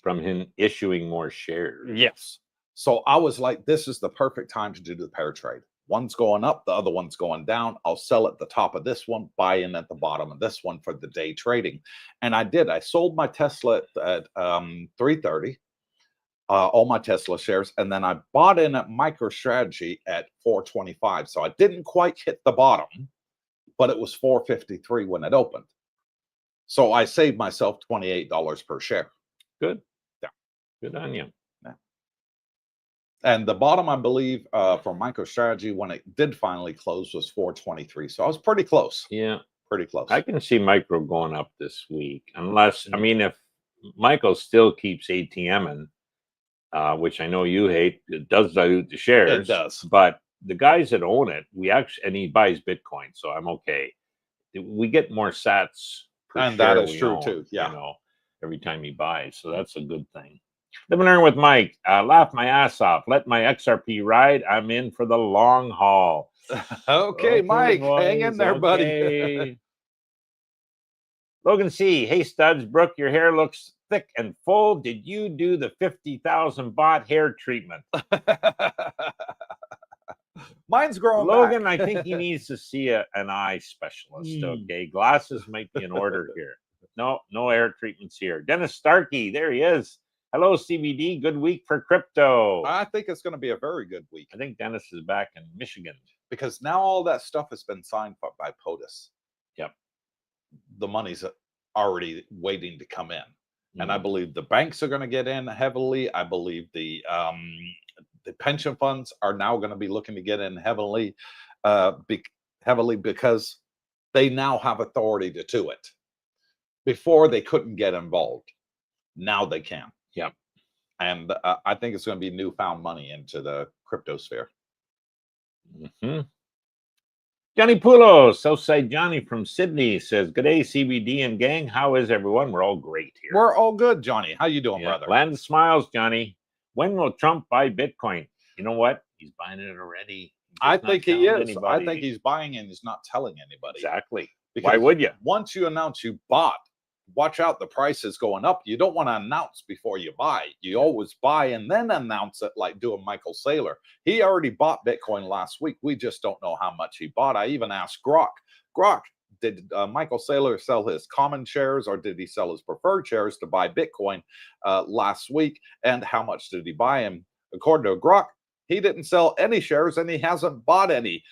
From him issuing more shares. Yes. So I was like, this is the perfect time to do the pair trade. One's going up, the other one's going down. I'll sell at the top of this one, buy in at the bottom of this one for the day trading. And I did. I sold my Tesla at 330, all my Tesla shares, and then I bought in at MicroStrategy at 425. So I didn't quite hit the bottom, but it was 453 when it opened. So I saved myself $28 per share. Good. Yeah. Good on you. And the bottom, I believe, for MicroStrategy when it did finally close was 423. So I was pretty close. Yeah. Pretty close. I can see Micro going up this week. Unless, if Michael still keeps ATMing, which I know you hate, it does dilute the shares. It does. But the guys that own it, and he buys Bitcoin, so I'm okay. We get more sats per share. And that is true, too. Yeah. Every time he buys. So that's a good thing. Live and learn with Mike. Laugh my ass off. Let my XRP ride. I'm in for the long haul. Okay, Mike. Boys, hang in there, buddy. Logan C. Hey, Studs. Brooke, your hair looks thick and full. Did you do the 50,000 baht hair treatment? Mine's growing Logan, back. I think he needs to see an eye specialist. Okay, glasses might be in order here. No hair treatments here. Dennis Starkey. There he is. Hello, CBD. Good week for crypto. I think it's going to be a very good week. I think Dennis is back in Michigan. Because now all that stuff has been signed by POTUS. Yep. The money's already waiting to come in. And I believe the banks are going to get in heavily. I believe the pension funds are now going to be looking to get in heavily because they now have authority to do it. Before, they couldn't get involved. Now they can. Yeah. And I think it's going to be newfound money into the crypto sphere. Johnny Poulos, Southside Johnny from Sydney says, good day, CBD and gang. How is everyone? We're all great here. We're all good, Johnny. How you doing, brother? Land of smiles, Johnny. When will Trump buy Bitcoin? You know what? He's buying it already. I think he is. Anybody. I think he's buying and he's not telling anybody. Exactly. Because why would you? Once you announce you bought, watch out, the price is going up. You don't want to announce before you buy. You always buy and then announce it, like doing Michael Saylor. He already bought Bitcoin last week. We just don't know how much he bought. I even asked Grok, did Michael Saylor sell his common shares or did he sell his preferred shares to buy Bitcoin last week? And how much did he buy him? According to Grok, he didn't sell any shares and he hasn't bought any.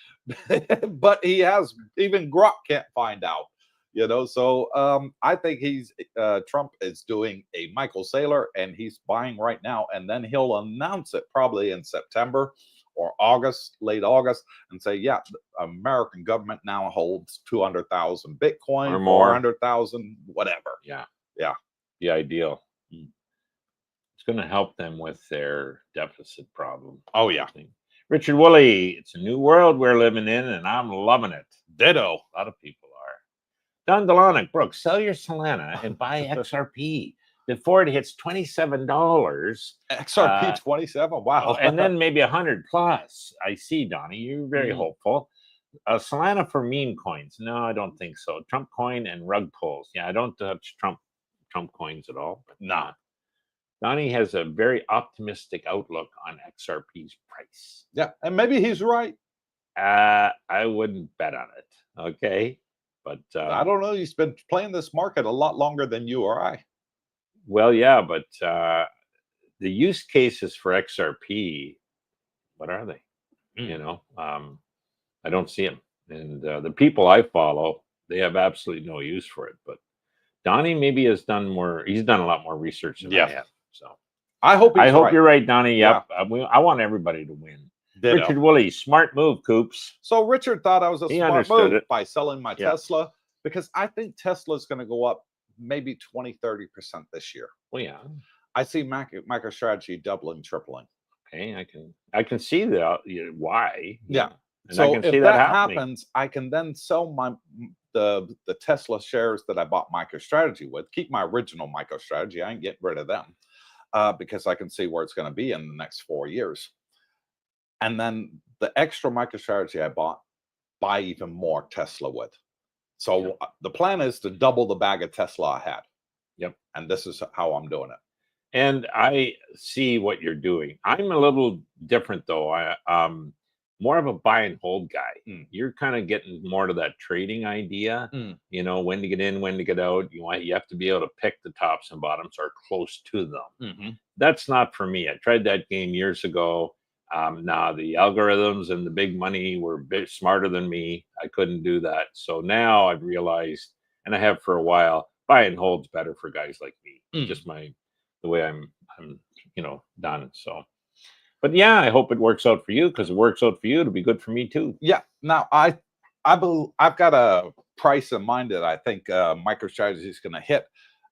But he has, even Grok can't find out. You know, so I think Trump is doing a Michael Saylor and he's buying right now, and then he'll announce it probably in September or August, late August, and say, yeah, the American government now holds 200,000 Bitcoin or more, 400,000, whatever. Yeah. The ideal. It's going to help them with their deficit problem. Oh yeah. Richard Woolley, it's a new world we're living in, and I'm loving it. Ditto. A lot of people are. Don Delonic, Brooke, sell your Solana and buy XRP before it hits $27. XRP 27, wow. And then maybe 100 plus. I see, Donnie, you're very hopeful. Solana for meme coins. No, I don't think so. Trump coin and rug pulls. Yeah, I don't touch Trump coins at all. But nah. Donnie has a very optimistic outlook on XRP's price. Yeah, and maybe he's right. I wouldn't bet on it. Okay. But I don't know. He's been playing this market a lot longer than you or I. Well, yeah, but the use cases for XRP, what are they? You know, I don't see them. And the people I follow, they have absolutely no use for it. But Donnie maybe has done more. He's done a lot more research than I have. So I hope you're right, Donnie. Yep. Yeah. I want everybody to win. Ditto. Richard Woolley, smart move, Coops. So Richard thought I was a smart move by selling my Tesla, because I think Tesla is going to go up maybe 20-30% this year. Well, yeah. I see MicroStrategy doubling, tripling. Okay, I can see that why. Yeah. And so if that happens, I can then sell the Tesla shares that I bought MicroStrategy with, keep my original MicroStrategy. I ain't getting rid of them because I can see where it's going to be in the next 4 years. And then the extra MicroStrategy I bought, buy even more Tesla with. So the plan is to double the bag of Tesla I had. Yep. And this is how I'm doing it. And I see what you're doing. I'm a little different though. I'm more of a buy and hold guy. You're kind of getting more to that trading idea. You know, when to get in, when to get out. You have to be able to pick the tops and bottoms or close to them. That's not for me. I tried that game years ago. Now the algorithms and the big money were a bit smarter than me. I couldn't do that. So now I've realized, and I have for a while, buy and hold's better for guys like me. Just the way I'm done. So, but yeah, I hope it works out for you, because it works out for you. It'll be good for me too. Yeah. Now I've got a price in mind that I think MicroStrategy is going to hit,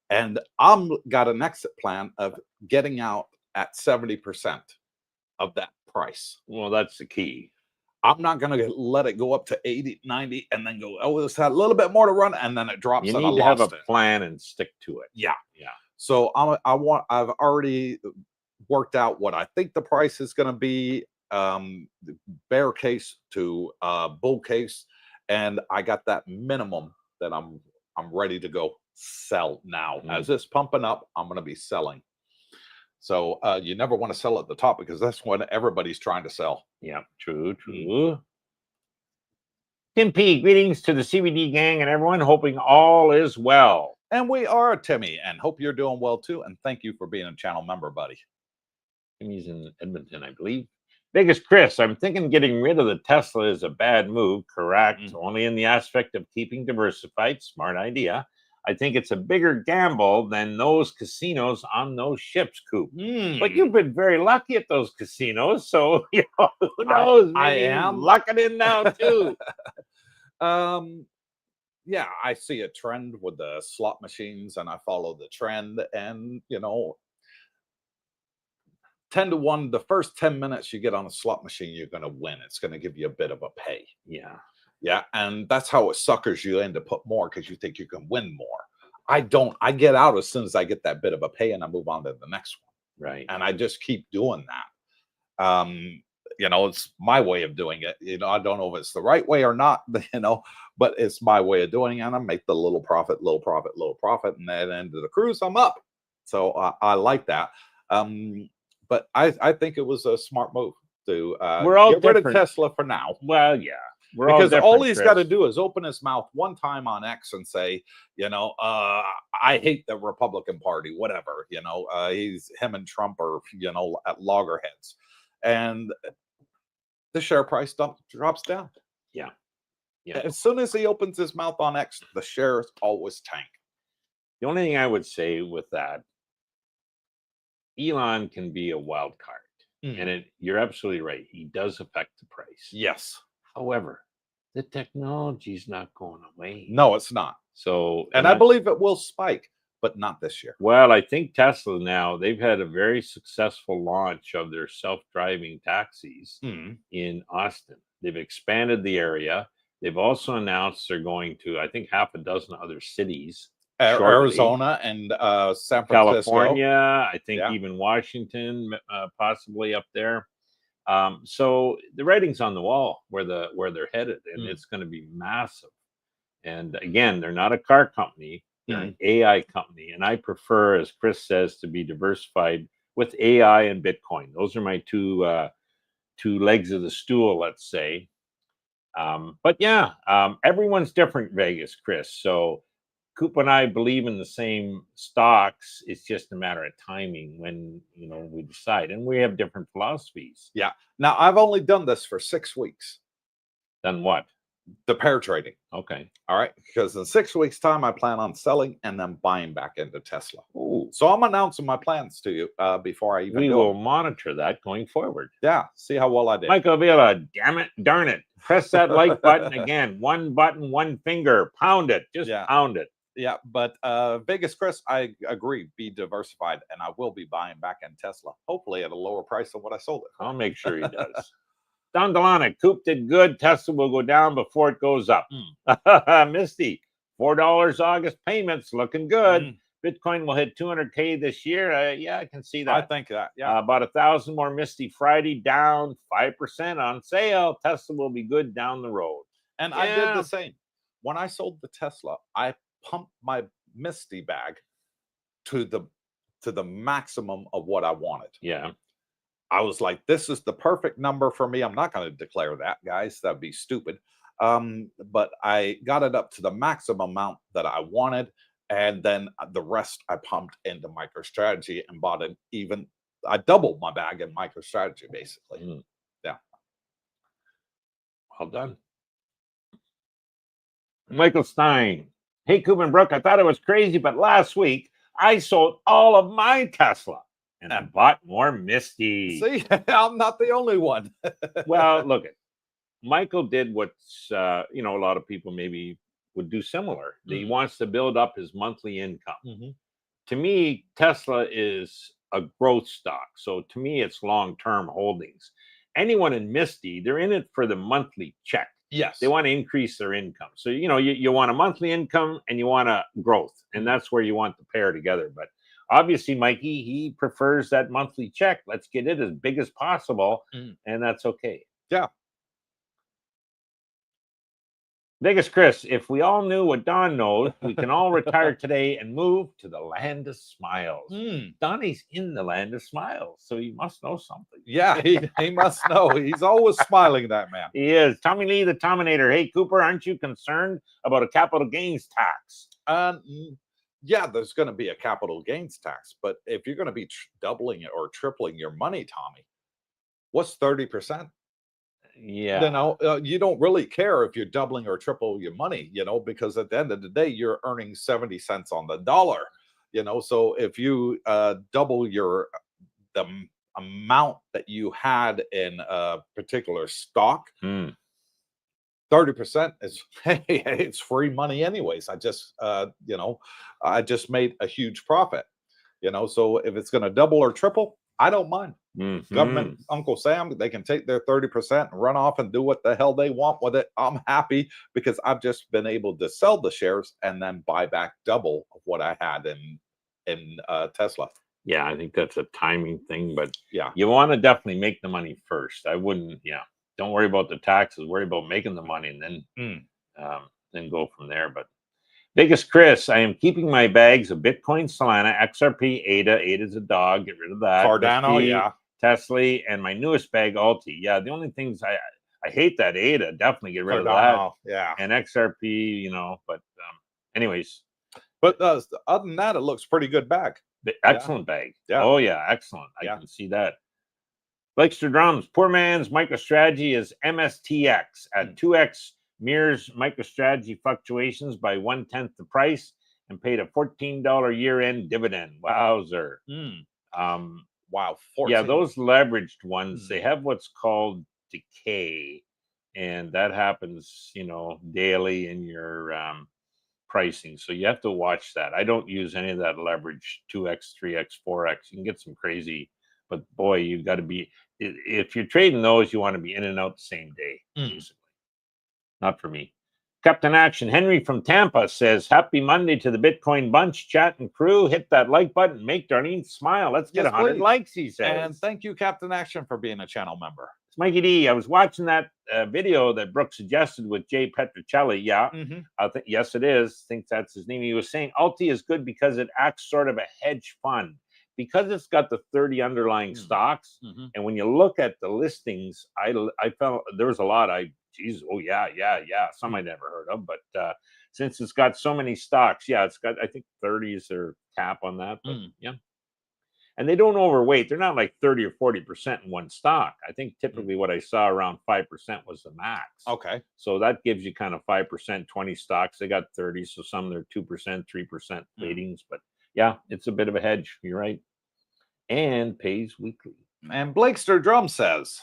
and I'm got an exit plan of getting out at 70% of that price. Well, that's the key. I'm not going to let it go up to 80, 90 and then go, oh, it's had a little bit more to run, and then it drops. You need to have a plan and stick to it. Yeah. So I've already worked out what I think the price is going to be, bear case to bull case, and I got that minimum that I'm ready to go sell now. As it's pumping up, I'm going to be selling. So you never want to sell at the top, because that's when everybody's trying to sell. Yeah, true. Tim P, greetings to the CBD gang and everyone, hoping all is well. And we are, Timmy, and hope you're doing well too. And thank you for being a channel member, buddy. Timmy's in Edmonton, I believe. Biggest Chris, I'm thinking getting rid of the Tesla is a bad move. Correct. Only in the aspect of keeping diversified. Smart idea. I think it's a bigger gamble than those casinos on those ships, Coop. But you've been very lucky at those casinos, so who knows? I am lucking in now too. Yeah, I see a trend with the slot machines, and I follow the trend, and 10 to 1, the first 10 minutes you get on a slot machine, you're going to win. It's going to give you a bit of a pay. Yeah, and that's how it suckers you in to put more, because you think you can win more. I don't. I get out as soon as I get that bit of a pay, and I move on to the next one. Right. And I just keep doing that. It's my way of doing it. I don't know if it's the right way or not, but it's my way of doing it. And I make the little profit, and at the end of the cruise, I'm up. So I like that. But I think it was a smart move to get rid of Tesla for now. Well, yeah. Because all he's got to do is open his mouth one time on X and say, I hate the Republican Party, whatever, him and Trump are, at loggerheads. And the share price drops down. Yeah. As soon as he opens his mouth on X, the shares always tank. The only thing I would say with that, Elon can be a wild card. And you're absolutely right. He does affect the price. Yes. However, the technology's not going away. No, it's not. So, and I believe it will spike, but not this year. Well, I think Tesla now, they've had a very successful launch of their self-driving taxis in Austin. They've expanded the area. They've also announced they're going to, I think, half a dozen other cities. Arizona and San Francisco. California, I think even Washington, possibly up there. So the writing's on the wall where they're headed, and it's going to be massive. And again, they're not a car company; they're an AI company. And I prefer, as Chris says, to be diversified with AI and Bitcoin. Those are my two legs of the stool, let's say. But yeah, everyone's different, Vegas, Chris. So Coop and I believe in the same stocks. It's just a matter of timing when we decide, and we have different philosophies. Yeah. Now I've only done this for 6 weeks. Done what? The pair trading. Okay. All right. Because in 6 weeks' time, I plan on selling and then buying back into Tesla. Ooh. So I'm announcing my plans to you before I even. We will monitor that going forward. Yeah. See how well I did. Michael Villa, damn it, darn it! Press that like button again. One button, one finger. Pound it. Just pound it. Yeah, but Vegas Chris, I agree. Be diversified, and I will be buying back in Tesla, hopefully at a lower price than what I sold it. I'll make sure he does. Don Delana, Coop did good. Tesla will go down before it goes up. Misty, $4 August payments looking good. Bitcoin will hit 200K this year. Yeah, I can see that. I think that. Yeah, about 1,000 more Misty Friday, down 5% on sale. Tesla will be good down the road. And I did the same. When I sold the Tesla, I pumped my Misty bag to the maximum of what I wanted. Yeah. I was like, this is the perfect number for me. I'm not going to declare that, guys. That'd be stupid. But I got it up to the maximum amount that I wanted. And then the rest I pumped into MicroStrategy and bought it I doubled my bag in MicroStrategy, basically. Yeah. Well done. Michael Stein. Hey, Coop and Brooke, I thought it was crazy, but last week I sold all of my Tesla and I bought more Misty. See, I'm not the only one. Well, look, Michael did what's, a lot of people maybe would do similar. He wants to build up his monthly income. To me, Tesla is a growth stock. So to me, it's long-term holdings. Anyone in Misty, they're in it for the monthly check. Yes. They want to increase their income. So, you want a monthly income and you want a growth. And that's where you want the pair together. But obviously, Mikey, he prefers that monthly check. Let's get it as big as possible. And that's okay. Yeah. Vegas Chris, if we all knew what Don knows, we can all retire today and move to the land of smiles. Donnie's in the land of smiles, so he must know something. Yeah, he must know. He's always smiling, that man. He is. Tommy Lee, the Tominator. Hey, Cooper, aren't you concerned about a capital gains tax? Yeah, there's going to be a capital gains tax, but if you're going to be doubling it or tripling your money, Tommy, what's 30%? Yeah. You don't really care if you're doubling or triple your money, because at the end of the day, you're earning 70 cents on the dollar, so if you double the amount that you had in a particular stock, 30% is, hey, it's free money anyways. I just made a huge profit, so if it's going to double or triple, I don't mind. Government, Uncle Sam, they can take their 30% and run off and do what the hell they want with it. I'm happy because I've just been able to sell the shares and then buy back double of what I had in Tesla. Yeah, I think that's a timing thing, but yeah, you want to definitely make the money first. I wouldn't, don't worry about the taxes, worry about making the money, and then then go from there. But biggest Chris, I am keeping my bags of Bitcoin, Solana, XRP, ADA. ADA's a dog. Get rid of that. Cardano, Misty, yeah. Tesla, and my newest bag, Alti. Yeah, the only things I hate that ADA. Definitely get rid of Cardano, that. yeah. And XRP, you know. But anyways. But other than that, it looks pretty good bag. Excellent bag. Yeah. Oh yeah, excellent. I can see that. Blakester Drums. Poor man's MicroStrategy is MSTX at 2x mirrors MicroStrategy fluctuations by 1/10 the price and paid a $14 year-end dividend. Wowzer. Wow. 14. Yeah, those leveraged ones, they have what's called decay, and that happens, you know, daily in your pricing. So you have to watch that. I don't use any of that leverage 2x, 3x, 4x. You can get some crazy, but boy, you got to be, if you're trading those, you want to be in and out the same day, basically. Not for me. Captain Action Henry from Tampa says, happy Monday to the Bitcoin bunch, chat and crew. Hit that like button, make Darlene smile. Let's get 100 likes, he says. And thank you, Captain Action, for being a channel member. It's Mikey D. I was watching that video that Brooke suggested with Jay Petrocelli. Yeah, I think, yes, it is. I think that's his name. He was saying Alti is good because it acts sort of a hedge fund. Because it's got the 30 underlying stocks. And when you look at the listings, I felt there was a lot. Geez, oh yeah. Some I never heard of, but since it's got so many stocks, yeah, it's got, I think 30 is their cap on that. But yeah. And they don't overweight. They're not like 30 or 40% in one stock. I think typically what I saw around 5% was the max. Okay. So that gives you kind of 5%, 20 stocks. They got 30. So some they're 2%, 3% weightings. But yeah, it's a bit of a hedge. You're right. And pays weekly. And Blakester Drum says,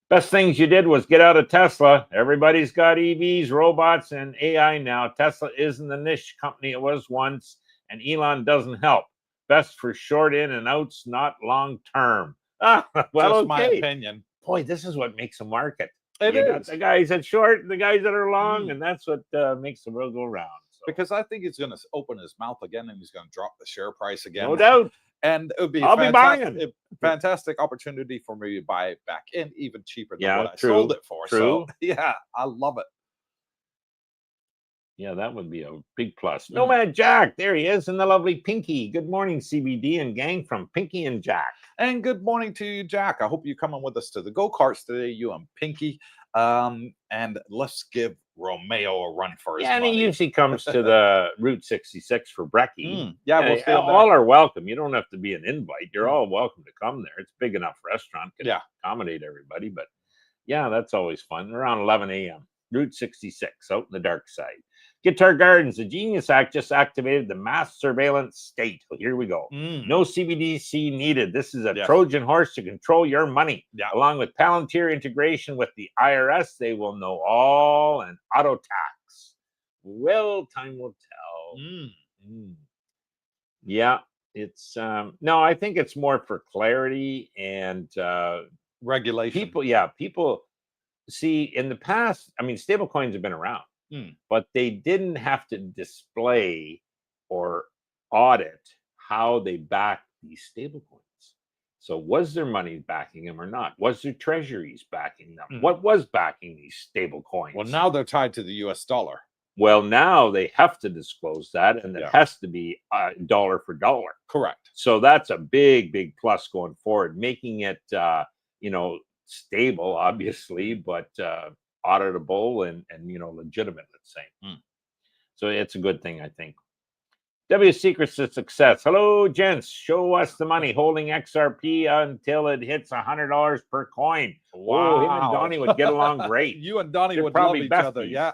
best things you did was get out of Tesla. Everybody's got EVs, robots, and AI now. Tesla isn't the niche company it was once, and Elon doesn't help. Best for short in and outs, not long term. Well, just my opinion. Boy, this is what makes a market. It you is. Got the guys that short, the guys that are long, and that's what makes the world go round. So. Because I think he's going to open his mouth again, and he's going to drop the share price again. No doubt. And it would be a fantastic opportunity for me to buy it back in even cheaper than what I sold it for. So yeah, I love it. Yeah, that would be a big plus. Nomad Jack, there he is, and the lovely Pinky. Good morning, CBD and gang from Pinky and Jack. And good morning to you, Jack. I hope you're coming with us to the go-karts today, you and Pinky. And let's give Romeo a run for his money. And he usually comes to the Route 66 for brekkie. Yeah, we'll stay all are welcome. You don't have to be an invite. You're all welcome to come there. It's a big enough restaurant. Can accommodate everybody. But yeah, that's always fun. Around 11 a.m. Route 66 out in the dark side. Guitar Gardens, the Genius Act just activated the mass surveillance state. Well, here we go. No CBDC needed. This is a Trojan horse to control your money. Along with Palantir integration with the IRS, they will know all and auto tax. Well, time will tell. Yeah, it's no, I think it's more for clarity and regulation. People see in the past, I mean, stablecoins have been around. But they didn't have to display or audit how they back these stablecoins. So was their money backing them or not? Was their treasuries backing them? What was backing these stablecoins? Well, now they're tied to the US dollar. Well, now they have to disclose that, and it has to be dollar for dollar. Correct. So that's a big, big plus going forward, making it, stable, obviously, but auditable and legitimate, let's say. So it's a good thing, I think. W Secrets to Success. Hello, gents. Show us the money holding XRP until it hits $100 per coin. Wow. Him and Donnie would get along great. You and Donnie would love each other. Yeah.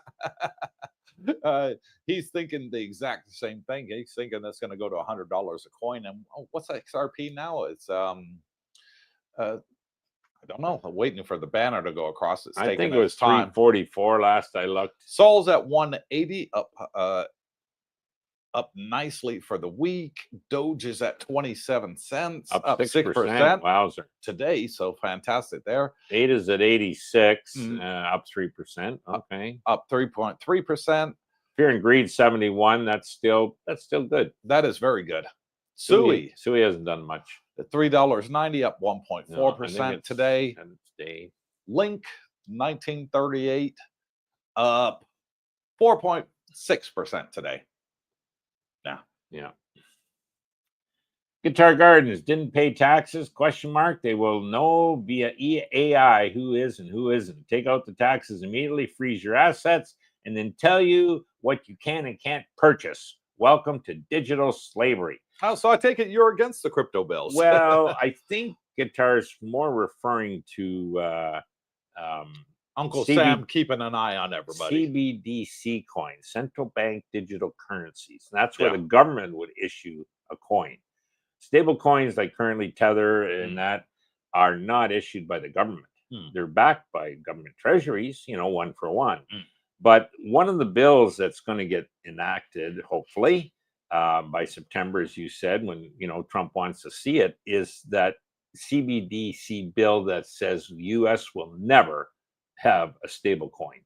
He's thinking the exact same thing. He's thinking that's going to go to $100 a coin. And what's XRP now? It's I don't know. I'm waiting for the banner to go across. It's I think it was 344 last I looked. Sol's at 180, up nicely for the week. Doge is at 27 cents, up 6%. Wowzer. Today, so fantastic there. ADA is at 86, up 3%. Okay. Up 3.3%. Fear and Greed 71. That's still good. That is very good. Sui hasn't done much. At $3.90, up 1.4% today. Link 1938, up 4.4%. 6% today. Yeah. Yeah. Guitar Gardens didn't pay taxes? Question mark. They will know via AI who is and who isn't. Take out the taxes immediately, freeze your assets, and then tell you what you can and can't purchase. Welcome to digital slavery. Oh, so I take it you're against the crypto bills. Well, I think Guitar's more referring to Uncle Sam keeping an eye on everybody. CBDC coins, central bank digital currencies. And that's where the government would issue a coin. Stable coins like currently Tether and that are not issued by the government. They're backed by government treasuries, you know, 1 for 1. But one of the bills that's going to get enacted, hopefully, by September, as you said, when, you know, Trump wants to see it, is that CBDC bill that says the U.S. will never have a stable coin,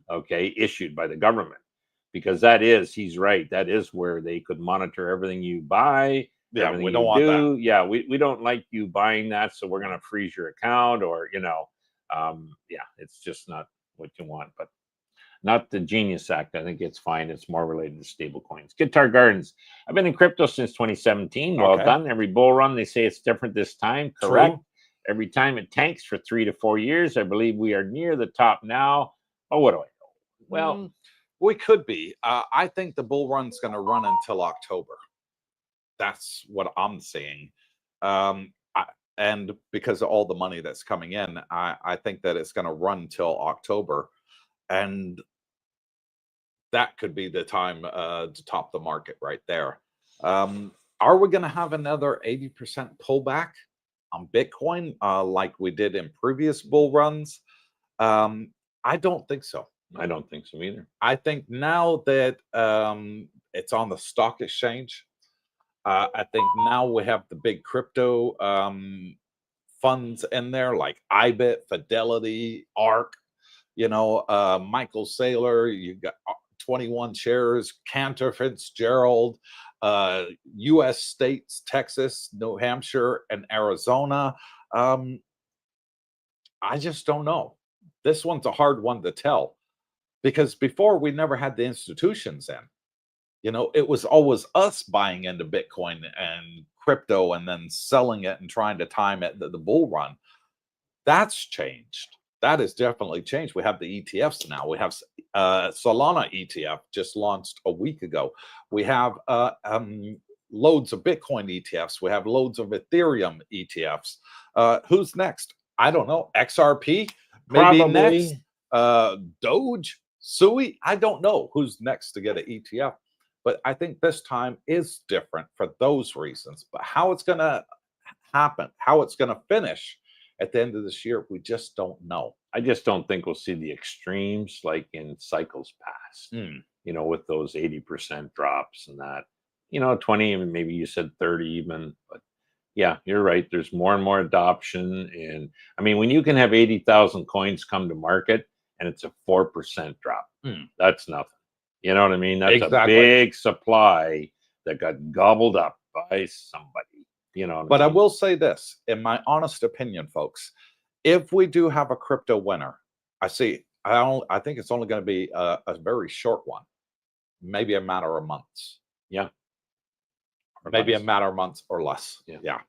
okay, issued by the government. Because that is, he's right, that is where they could monitor everything you buy. Yeah, we don't want that. Yeah, we don't like you buying that, so we're going to freeze your account, or, you know, yeah, it's just not what you want. But not the Genius Act. I think it's fine. It's more related to stable coins. Guitar Gardens. I've been in crypto since 2017. Well done. Every bull run, they say it's different this time. Correct. True. Every time it tanks for 3 to 4 years. I believe we are near the top now. Oh, what do I know? Well, we could be. I think the bull run's going to run until October. That's what I'm seeing. And because of all the money that's coming in, I think that it's going to run till October. And that could be the time to top the market right there. Are we going to have another 80% pullback on Bitcoin like we did in previous bull runs? I don't think so. I don't think so either. I think now that it's on the stock exchange, I think now we have the big crypto funds in there like IBIT, Fidelity, ARK, you know, Michael Saylor, you got 21 shares, Cantor Fitzgerald, U.S. states, Texas, New Hampshire, and Arizona. I just don't know. This one's a hard one to tell because before we never had the institutions in. You know, it was always us buying into Bitcoin and crypto and then selling it and trying to time it, the bull run. That's changed. That has definitely changed. We have the ETFs now. We have Solana ETF just launched a week ago. We have loads of Bitcoin ETFs. We have loads of Ethereum ETFs. Who's next? I don't know. XRP? Maybe next. Doge? Sui? I don't know who's next to get an ETF. But I think this time is different for those reasons. But how it's going to happen, how it's going to finish at the end of this year, we just don't know. I just don't think we'll see the extremes like in cycles past, you know, with those 80% drops and that, you know, 20, and maybe you said 30 even. But yeah, you're right. There's more and more adoption. And I mean, when you can have 80,000 coins come to market and it's a 4% drop, that's nothing. You know what I mean? That's a big supply that got gobbled up by somebody. You know, but I will say this, in my honest opinion, folks, if we do have a crypto winner, I think it's only going to be a very short one, maybe a matter of months. Yeah, maybe a matter of months or less. Yeah.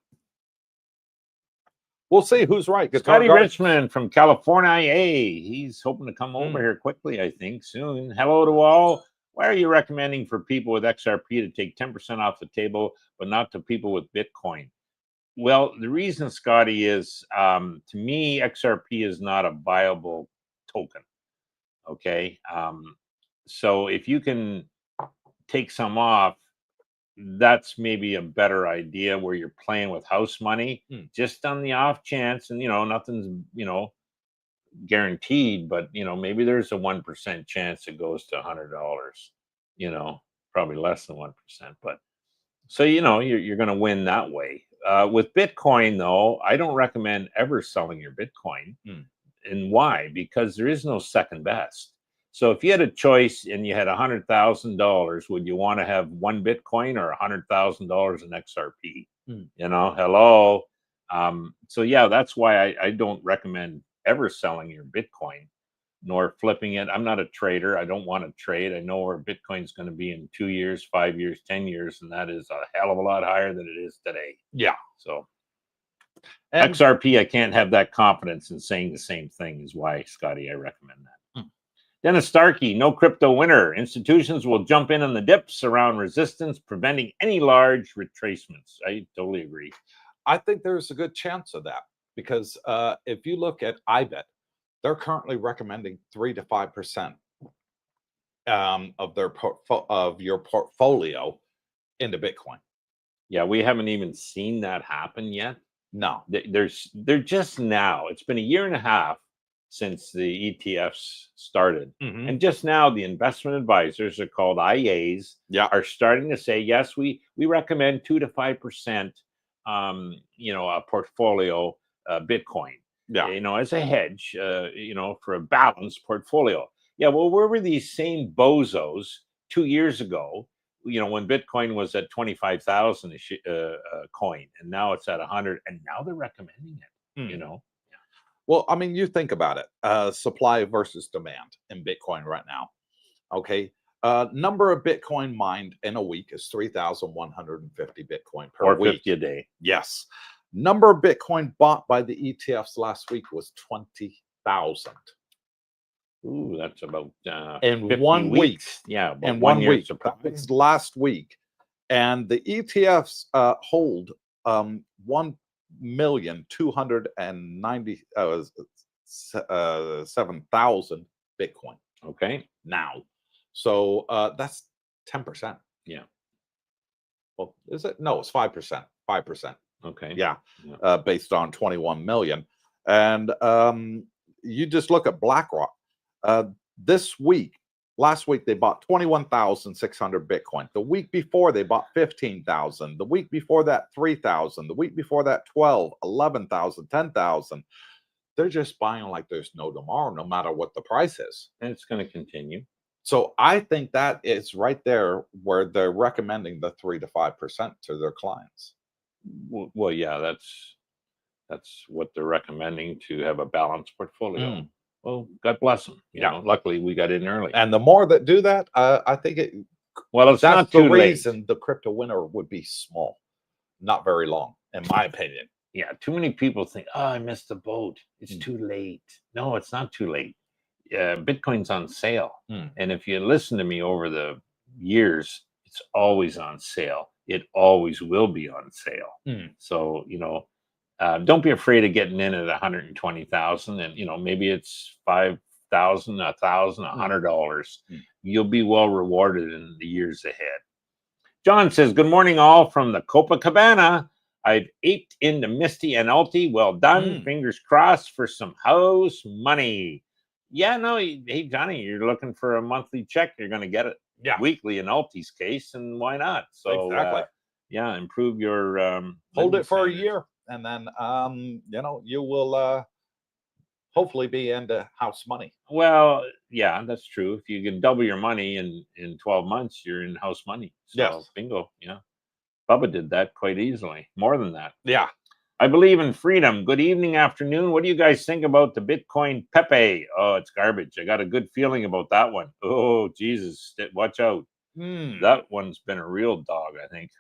We'll see who's right. Scotty Richmond from California. Hey, he's hoping to come over here quickly, I think, soon. Hello to all. Why are you recommending for people with XRP to take 10% off the table, but not to people with Bitcoin? Well, the reason, Scotty, is to me, XRP is not a viable token. Okay. So if you can take some off, that's maybe a better idea where you're playing with house money just on the off chance. And, you know, nothing's, you know, guaranteed, but, you know, maybe there's a 1% chance it goes to $100, you know, probably less than 1%. But so, you know, you're going to win that way. With Bitcoin, though, I don't recommend ever selling your Bitcoin. And why? Because there is no second best. So if you had a choice and you had $100,000, would you want to have one Bitcoin or $100,000 in XRP? You know, hello. So yeah, that's why I don't recommend ever selling your Bitcoin. nor flipping it. I'm not a trader. I don't want to trade. I know where Bitcoin's going to be in 2 years, 5 years, 10 years, and that is a hell of a lot higher than it is today. Yeah. So And XRP, I can't have that confidence in saying the same thing, is why, Scotty, I recommend that. Dennis Starkey, no crypto winner. Institutions will jump in on the dips around resistance, preventing any large retracements. I totally agree. I think there's a good chance of that because if you look at IBET, they're currently recommending 3 to 5% of their your portfolio into Bitcoin. Yeah, we haven't even seen that happen yet. No, they're just now. It's been a year and a half since the ETFs started, and just now the investment advisors are called IAs. Yeah, are starting to say yes, we recommend 2 to 5%. A portfolio Bitcoin. Yeah, as a hedge. For a balanced portfolio. Yeah, well, where were these same bozos 2 years ago? When Bitcoin was at 25,000 a coin, and now it's at 100, and now they're recommending it. Well, I mean, you think about it, supply versus demand in Bitcoin right now. Okay. Number of Bitcoin mined in a week is 3,150 Bitcoin per week. 50 a day. Yes. Number of Bitcoin bought by the ETFs last week was 20,000. Ooh, that's about in 1 week. Yeah, in 1 week. That was last week. And the ETFs hold 1,297,000 Bitcoin. Okay. Now. So that's 10%. Yeah. Well, is it? No, it's 5%. 5%. Okay. Yeah. Based on 21 million. And you just look at BlackRock. Last week, they bought 21,600 Bitcoin. The week before, they bought 15,000. The week before that, 3,000. The week before that, 12, 11,000, 10,000. They're just buying like there's no tomorrow, no matter what the price is. And it's going to continue. So I think that is right there where they're recommending the 3 to 5% to their clients. Well, yeah, that's what they're recommending, to have a balanced portfolio. Well, God bless them. Luckily we got in early. And the more that do that, I think it. Well, it's not too late. Reason the crypto winter would be small, not very long, in my opinion. Yeah, too many people think, "Oh, I missed the boat. It's too late." No, it's not too late. Bitcoin's on sale, and if you listen to me over the years, it's always on sale. It always will be on sale. So don't be afraid of getting in at 120,000, and maybe it's 5,000, $1,000, $100. You'll be well rewarded in the years ahead. John says, "Good morning, all from the Copacabana. I've aped into Misty and Alti. Well done. Fingers crossed for some house money." Yeah, no, hey Johnny, you're looking for a monthly check. You're going to get it weekly in Alti's case, and why not? So exactly. Improve your hold it for a year. And then, you will hopefully be into house money. Well, yeah, that's true. If you can double your money in 12 months, you're in house money. So, yes. Bingo. Yeah. Bubba did that quite easily. More than that. Yeah. I believe in freedom. Good evening, afternoon. What do you guys think about the Bitcoin Pepe? Oh, it's garbage. I got a good feeling about that one. Oh, Jesus. Watch out. That one's been a real dog, I think.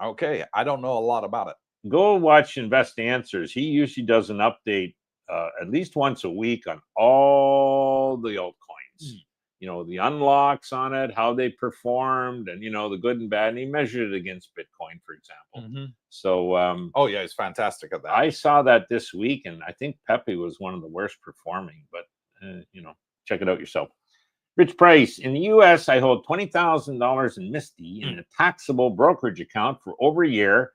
Okay. I don't know a lot about it. Go watch Invest Answers. He usually does an update at least once a week on all the altcoins. The unlocks on it, how they performed, and the good and bad. And he measured it against Bitcoin, for example. So, oh yeah, he's fantastic at that. I saw that this week, and I think Pepe was one of the worst performing. But check it out yourself. Rich Price, in the U.S., I hold $20,000 in Misty in a taxable brokerage account for over a year.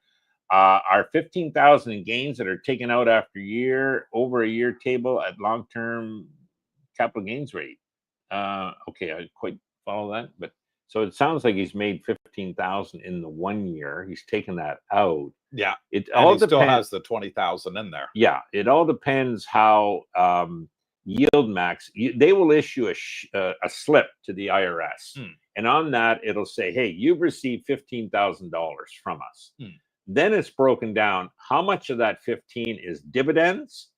Our 15,000 in gains that are taken out after over a year table at long-term capital gains rate. Okay, I quite follow that, but so it sounds like he's made 15,000 in the 1 year. He's taken that out. Yeah, it all depends. Still has the 20,000 in there. Yeah, it all depends how Yield Max. They will issue a slip to the IRS, and on that it'll say, "Hey, you've received $15,000 from us." Then it's broken down how much of that 15 is dividends,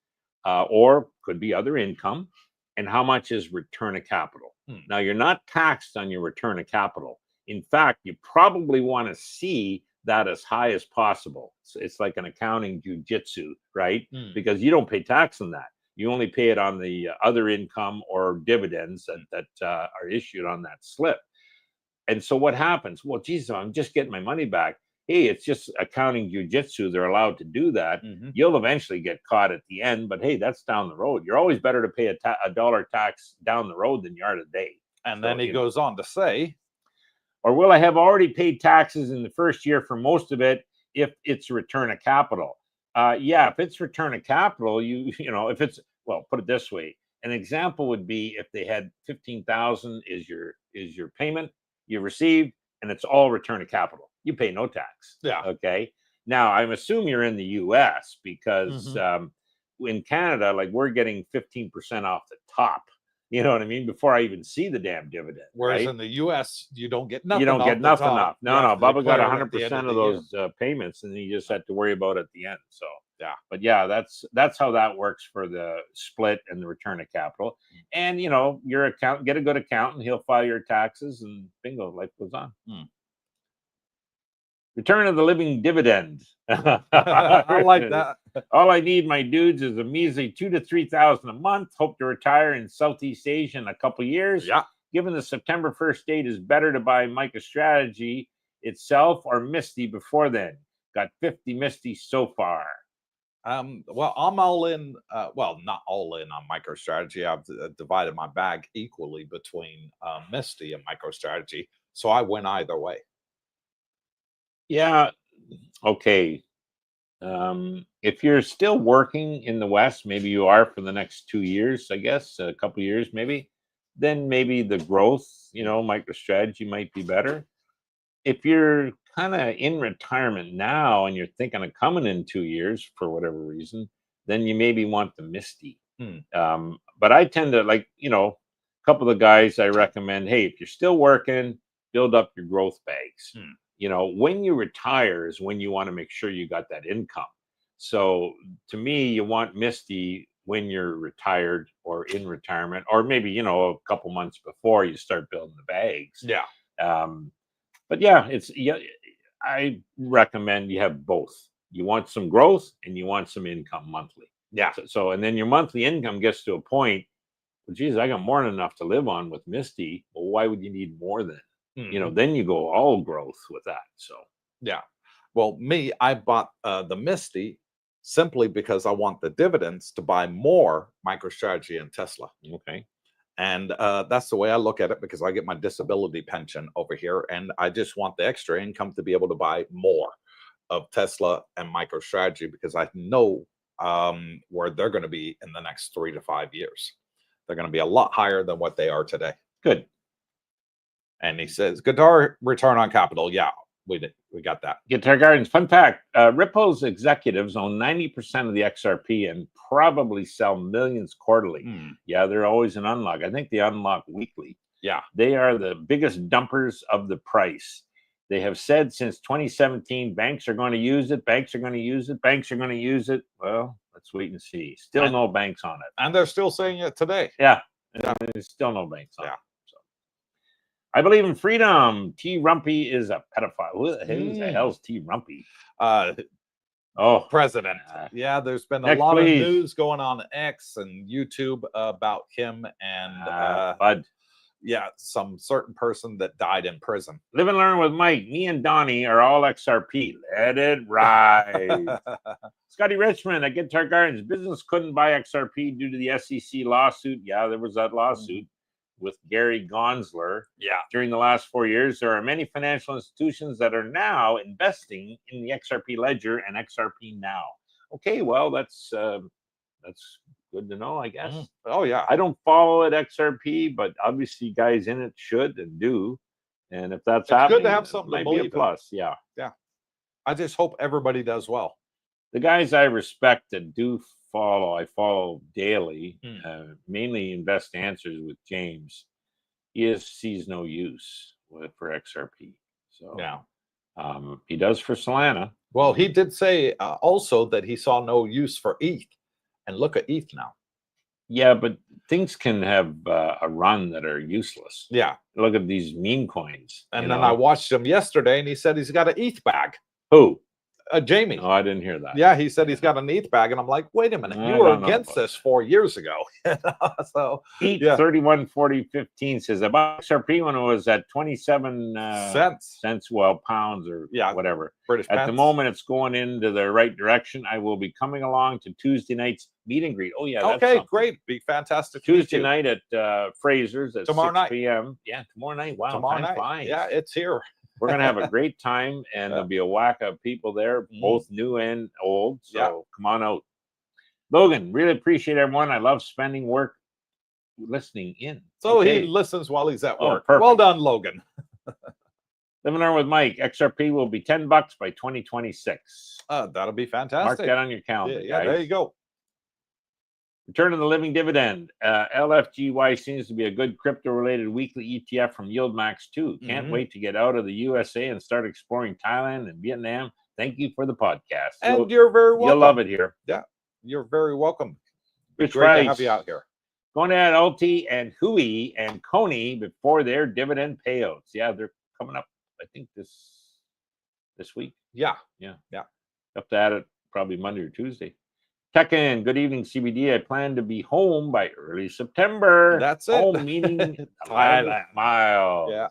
or could be other income, and how much is return of capital. Now, you're not taxed on your return of capital. In fact, you probably want to see that as high as possible. So it's like an accounting jujitsu, right? Because you don't pay tax on that. You only pay it on the other income or dividends that are issued on that slip. And so what happens? Well, geez, I'm just getting my money back. Hey, it's just accounting jujitsu. They're allowed to do that. You'll eventually get caught at the end, but hey, that's down the road. You're always better to pay a dollar tax down the road than you are today. And then he goes on to say, or will I have already paid taxes in the first year for most of it if it's return of capital? Yeah, if it's return of capital, you know, if it's, well, put it this way. An example would be if they had 15,000 is your payment you received, and it's all return of capital. You pay no tax. Yeah. Okay. Now, I'm assuming you're in the US because in Canada, like we're getting 15% off the top. You know what I mean? Before I even see the damn dividend. Whereas right? in the US, you don't get nothing. You don't get nothing off. No, Bubba got declare it at the 100% end of the year. those payments, and you just had to worry about it at the end. So yeah, but yeah, that's how that works for the split and the return of capital. And you know, your get a good accountant, he'll file your taxes, and bingo, life goes on. Return of the living dividend. I like that. All I need, my dudes, is a measly 2,000 to 3,000 a month. Hope to retire in Southeast Asia in a couple years. Yeah. Given the September 1st date, is better to buy MicroStrategy itself or Misty before then. Got 50 Misty so far. Well, I'm all in. Well, not all in on MicroStrategy. I've divided my bag equally between Misty and MicroStrategy, so I win either way. Yeah. Okay. If you're still working in the West, maybe you are for the next 2 years, I guess, a couple years, maybe, then maybe the growth, you know, MicroStrategy might be better. If you're kind of in retirement now and you're thinking of coming in 2 years for whatever reason, then you maybe want the Misty. But I tend to, like, you know, a couple of guys I recommend, hey, if you're still working, build up your growth bags. You know, when you retire is when you want to make sure you got that income. So to me, you want Misty when you're retired or in retirement, or maybe, you know, a couple months before you start building the bags. Yeah. But yeah, I recommend you have both. You want some growth and you want some income monthly. Yeah. So and then your monthly income gets to a point, well, geez, I got more than enough to live on with Misty. Well, why would you need more then? You know, then you go all growth with that. So yeah. Well, I bought the Misty simply because I want the dividends to buy more MicroStrategy and Tesla. Okay. And that's the way I look at it, because I get my disability pension over here, and I just want the extra income to be able to buy more of Tesla and MicroStrategy, because I know where they're going to be in the next 3 to 5 years. They're going to be a lot higher than what they are today. Good. And he says, Guitar return on capital. Yeah, we got that. Guitar Gardens, fun fact, Ripple's executives own 90% of the XRP and probably sell millions quarterly. Yeah, they're always an unlock. I think they unlock weekly. Yeah. They are the biggest dumpers of the price. They have said since 2017, banks are going to use it, banks are going to use it, banks are going to use it. Well, let's wait and see. Still no banks on it. And they're still saying it today. Yeah. There's still no banks on it. I believe in freedom. T. Rumpy is a pedophile. Who the hell's T. Rumpy? President. Yeah, there's been a lot of news going on X and YouTube about him and Bud. Yeah, some certain person that died in prison. Live and learn with Mike. Me and Donnie are all XRP. Let it ride. Scotty Richmond at Guitar Gardens. Business couldn't buy XRP due to the SEC lawsuit. Yeah, there was that lawsuit with Gary Gonsler. Yeah. During the last 4 years, there are many financial institutions that are now investing in the XRP ledger and XRP now. Okay, well, that's good to know, I guess. Oh, yeah. I don't follow it XRP, but obviously guys in it should and do. And if that's happening, good to have something might to be a believe plus. Yeah. Yeah. I just hope everybody does well. The guys I respect that do follow, I follow daily, mainly Invest Answers with James. He sees no use for XRP. So yeah. He does for Solana. Well, he did say also that he saw no use for ETH. And look at ETH now. Yeah, but things can have a run that are useless. Yeah. Look at these meme coins. And then I watched him yesterday, and he said he's got an ETH bag. Who? Jamie. Oh, I didn't hear that. Yeah, he said he's got an ETH bag, and I'm like, wait a minute, you were against this 4 years ago. So ETH 314015 says about XRP when it was at 27 cents, well, pounds or whatever. British at the moment, it's going into the right direction. I will be coming along to Tuesday night's meet and greet. Oh yeah, that's okay, great, be fantastic. Tuesday night at Fraser's at tomorrow 6 night. p.m. Yeah, tomorrow night. Wow, tomorrow night. Flies. Yeah, it's here. We're going to have a great time, and there'll be a whack of people there, both new and old. So come on out. Logan, really appreciate everyone. I love spending work listening in. So he listens while he's at work. Perfect. Well done, Logan. Living there with Mike. XRP will be $10 by 2026. That'll be fantastic. Mark that on your calendar. Yeah, there you go. Return of the living dividend. LFGY seems to be a good crypto-related weekly ETF from YieldMax too. Can't wait to get out of the USA and start exploring Thailand and Vietnam. Thank you for the podcast. And you're very welcome. You'll love it here. Yeah, you're very welcome. It's great to have you out here. Going to add Alti and Hui and Coney before their dividend payouts. Yeah, they're coming up, I think, this week. Yeah. Have to add it probably Monday or Tuesday. Check-in. Good evening, CBD. I plan to be home by early September. That's it. Home meaning Thailand. Miles. Yeah.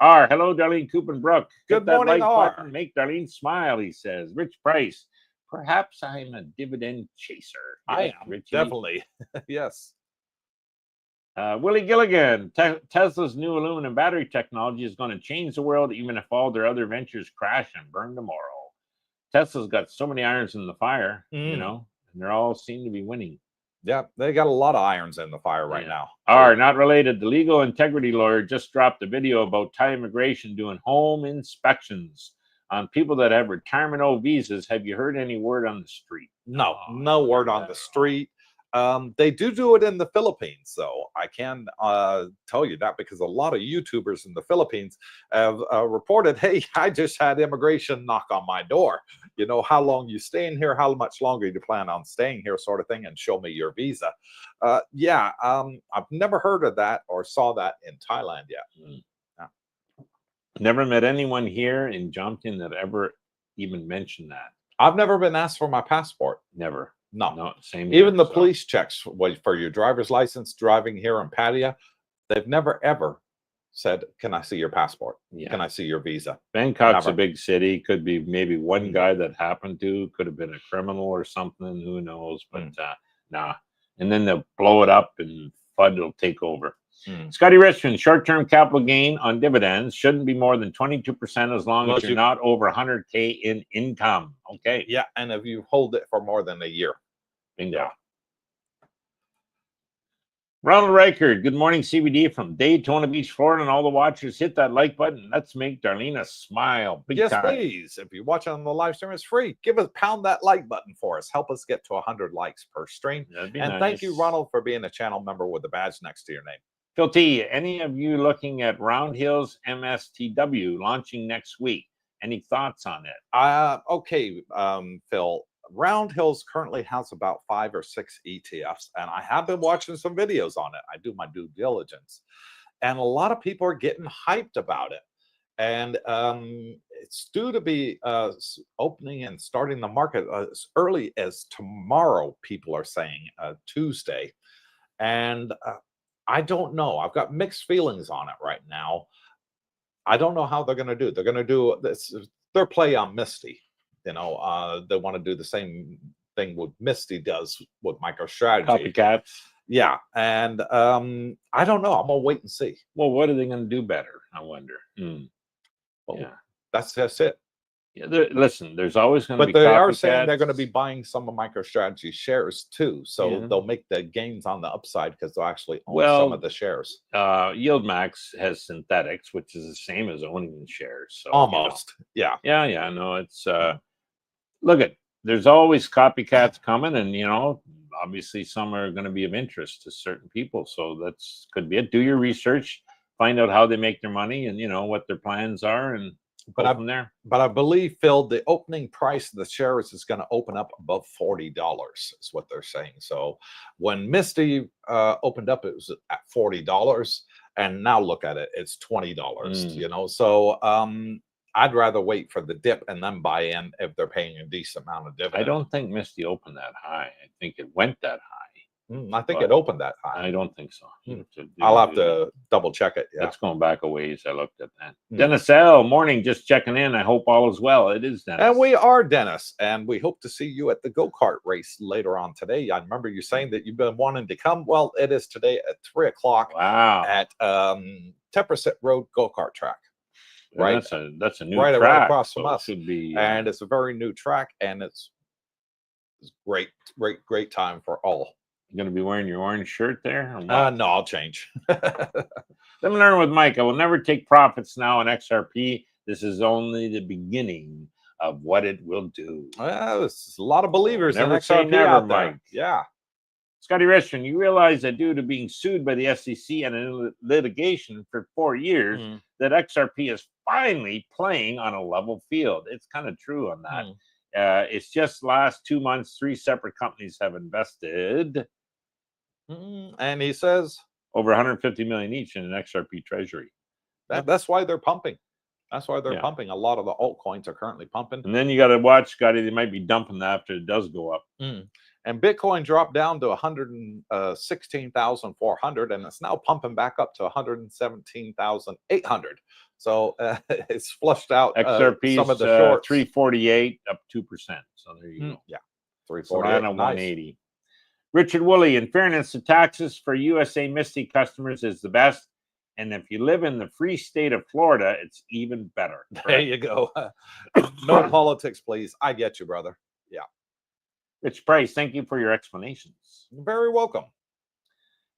R. Hello, Darlene, Coop, and Brooke. Good morning, R. Button. Make Darlene smile, he says. Rich Price. Perhaps I'm a dividend chaser. I am. Richie. Definitely. Yes. Willie Gilligan. Tesla's new aluminum battery technology is going to change the world, even if all their other ventures crash and burn tomorrow. Tesla's got so many irons in the fire, you know, and they all seem to be winning. Yeah, they got a lot of irons in the fire right now. Not related. The legal integrity lawyer just dropped a video about Thai immigration doing home inspections on people that have retirement-old visas. Have you heard any word on the street? No, no word on the street. They do it in the Philippines, though. I can tell you that because a lot of YouTubers in the Philippines have reported, hey, I just had immigration knock on my door. You know, how long you staying here? How much longer you plan on staying here, sort of thing, and show me your visa. I've never heard of that or saw that in Thailand yet. Never met anyone here in Jumpton that ever even mentioned that. I've never been asked for my passport. Never. No, same. Even the police checks for your driver's license, driving here in Pattaya, they've never ever said, "Can I see your passport? Can I see your visa?" Bangkok's a big city. Could be maybe one guy that happened to. Could have been a criminal or something. Who knows? But nah. And then they'll blow it up, and FUD will take over. Scotty Richmond, short-term capital gain on dividends shouldn't be more than 22% as long as you're not over 100K in income. Okay. Yeah, and if you hold it for more than a year. Bingo. Ronald Reichard, good morning, CBD from Daytona Beach, Florida, and all the watchers. Hit that like button. Let's make Darlene smile. Big time. Please. If you're watching on the live stream, it's free. Pound that like button for us. Help us get to 100 likes per stream. That'd be nice. Thank you, Ronald, for being a channel member with the badge next to your name. Phil T, any of you looking at Round Hills MSTW launching next week? Any thoughts on it? Okay, Phil. Round Hills currently has about 5 or 6 ETFs, and I have been watching some videos on it. I do my due diligence, and a lot of people are getting hyped about it. And it's due to be opening and starting the market as early as tomorrow, people are saying, Tuesday. And I don't know. I've got mixed feelings on it right now. I don't know how they're going to do. They're going to do this. Their play on Misty. You know, they want to do the same thing what Misty does with MicroStrategy. Copycats. Yeah, and I don't know. I'm gonna wait and see. Well, what are they going to do better? I wonder. Well, that's just it. Yeah, listen, there's always going to be. But they are saying they're going to be buying some of MicroStrategy shares too, so Yeah. they'll make the gains on the upside because they'll actually own some of the shares. YieldMax has synthetics, which is the same as owning the shares. So, almost, yeah. No, it's look at. There's always copycats coming, and you know, obviously some are going to be of interest to certain people. So that's could be it. Do your research, find out how they make their money, and you know what their plans are, and But from there. But I believe, Phil, the opening price of the shares is going to open up above $40, is what they're saying. So when Misty opened up, it was at $40, and now look at it, it's $20. You know, so I'd rather wait for the dip and then buy in if they're paying a decent amount of dividend. I don't think Misty opened that high. I think it went that high. I think it opened that high. I don't think so. I'll have to double check it. Yeah, it's going back a ways. I looked at that. Dennis L. Morning, just checking in. I hope all is well. It is Dennis. And we are, Dennis, and we hope to see you at the go-kart race later on today. I remember you saying that you've been wanting to come. Well, it is today at 3 o'clock. Wow. At Temperset Road go-kart track. Right, that's a new track right across from us. Should be, and it's a very new track, and it's great time for all. You're going to be wearing your orange shirt there? No, I'll change. Let me learn with Mike. I will never take profits now in XRP. This is only the beginning of what it will do. Well, there's a lot of believers never in XRP never, out there. Mike. Yeah. Scotty Restaurant, you realize that due to being sued by the SEC and in litigation for 4 years, that XRP is finally playing on a level field. It's kind of true on that. It's just last 2 months, 3 separate companies have invested. And he says over 150 million each in an XRP treasury. That's why they're pumping. That's why they're pumping. A lot of the altcoins are currently pumping. And then you got to watch, Scotty. They might be dumping that after it does go up. And Bitcoin dropped down to 116,400, and it's now pumping back up to 117,800. So it's flushed out XRP some of the shorts. 348 up 2%. So there you go. Yeah, 348. Solana 180. Richard Woolley, in fairness, the taxes for USA Misty customers is the best. And if you live in the free state of Florida, it's even better. There you go. No politics, please. I get you, brother. Yeah. Rich Price, thank you for your explanations. You're very welcome.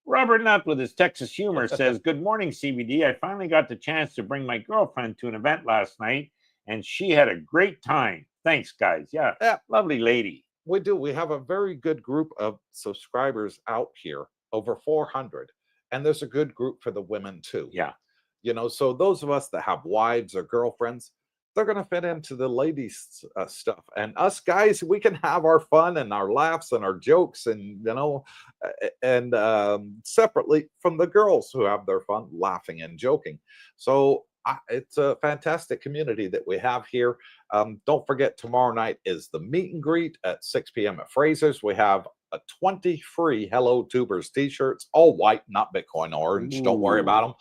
Robert Nutt with his Texas humor says, good morning, CBD. I finally got the chance to bring my girlfriend to an event last night, and she had a great time. Thanks, guys. Yeah. Lovely lady. We do. We have a very good group of subscribers out here, over 400. And there's a good group for the women too. Yeah. You know, so those of us that have wives or girlfriends, they're going to fit into the ladies stuff. And us guys, we can have our fun and our laughs and our jokes and, you know, and separately from the girls who have their fun laughing and joking. So it's a fantastic community that we have here. Don't forget, tomorrow night is the meet and greet at 6 p.m. at Fraser's. We have 20 free Hello Tubers t-shirts, all white, not Bitcoin orange. Don't worry about them.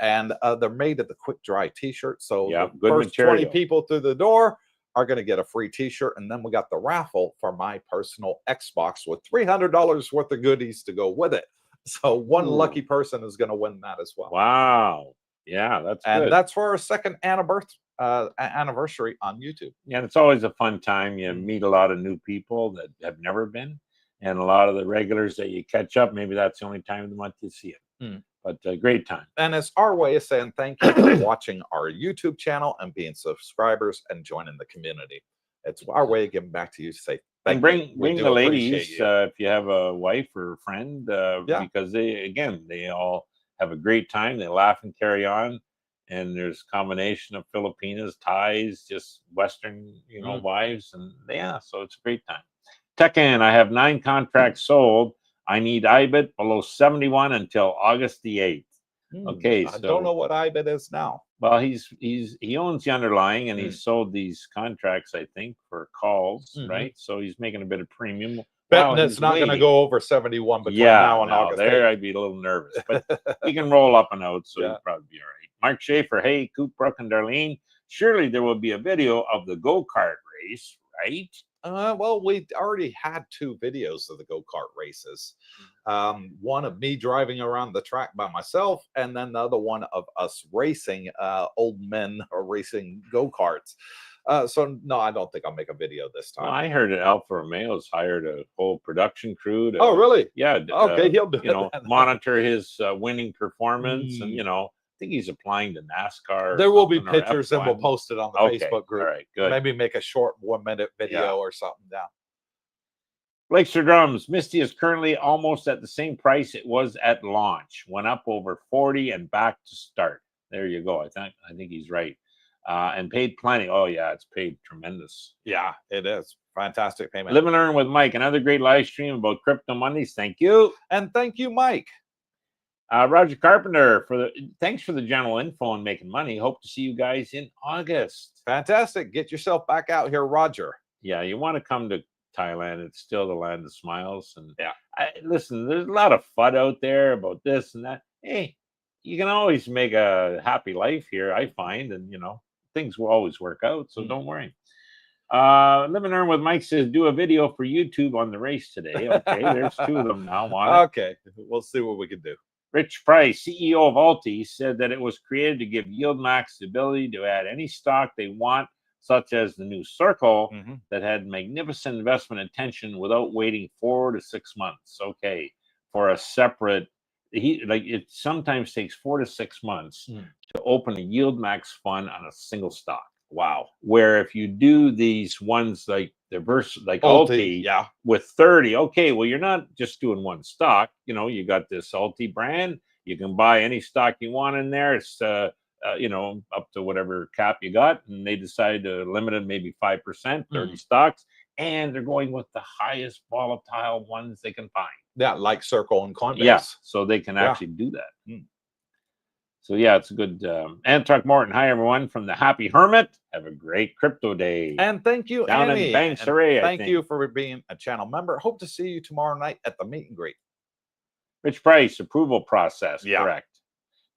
And they're made of the quick dry t-shirt. So the first material. 20 people through the door are going to get a free t-shirt. And then we got the raffle for my personal Xbox with $300 worth of goodies to go with it. So one lucky person is going to win that as well. Wow. Yeah, that's good. And that's for our second anniversary on YouTube. Yeah, it's always a fun time. You meet a lot of new people that have never been, and a lot of the regulars that you catch up. Maybe that's the only time of the month you see it. But great time. And it's our way of saying thank you for watching our YouTube channel and being subscribers and joining the community. It's our way of giving back to you to say thank you. Bring the ladies if you have a wife or a friend, because they all have a great time. They laugh and carry on. And there's a combination of Filipinas, Thais, just Western, wives. And so it's a great time. Tekken, I have 9 contracts sold. I need IBIT below 71 until August the 8th. Okay, I don't know what IBIT is now. Well, he owns the underlying, and he's sold these contracts, I think, for calls, right? So he's making a bit of premium. Betting it's not going to go over 71 between now and August. There, I'd be a little nervous, but he can roll up and out, so he'll probably be all right. Mark Schaefer, hey, Coop, Brooke, and Darlene, surely there will be a video of the go-kart race, right? Well, we already had 2 videos of the go-kart races. One of me driving around the track by myself, and then the other one of us racing, old men are racing go-karts. So no, I don't think I'll make a video this time. Well, I heard that Alfa Romeo's hired a whole production crew to, oh, really? Yeah. Okay, he'll do it. Monitor his winning performance, and I think he's applying to NASCAR. There will be pictures, and we'll post it on the Facebook group. All right, good. Maybe make a short 1-minute video or something down. Lakeshore Drums, Misty is currently almost at the same price it was at launch. Went up over 40 and back to start. There you go. I think he's right. and paid plenty. Oh yeah, it's paid tremendous. Yeah, it is. Fantastic payment. Live and Learn with Mike, another great live stream about Crypto Mondays. Thank you. And thank you, Mike. Roger Carpenter, thanks for the general info on making money. Hope to see you guys in August. Fantastic. Get yourself back out here, Roger. Yeah, you want to come to Thailand. It's still the land of smiles. And yeah, listen, there's a lot of FUD out there about this and that. Hey, you can always make a happy life here, I find, and things will always work out. So don't worry. Live and Earn with Mike says, do a video for YouTube on the race today. Okay, there's 2 of them now on it. Okay, we'll see what we can do. Rich Price, CEO of Alti, said that it was created to give YieldMax the ability to add any stock they want, such as the new Circle that had magnificent investment attention without waiting 4 to 6 months. Okay, for a separate, it sometimes takes 4 to 6 months to open a YieldMax fund on a single stock. Wow. Where if you do these ones like Alti, with 30, okay, well, you're not just doing one stock. You got this Alti brand. You can buy any stock you want in there. It's up to whatever cap you got, and they decided to limit it maybe 5%, 30 stocks, and they're going with the highest volatile ones they can find. Yeah, like Circle and Coinbase. Yeah, so they can actually do that. So yeah, it's a good. Antrock Morton, hi everyone from the Happy Hermit. Have a great crypto day. And thank you, down Annie. in Bang Saray. Thank you for being a channel member. Hope to see you tomorrow night at the meet and greet. Rich Price, approval process. Yeah. Correct.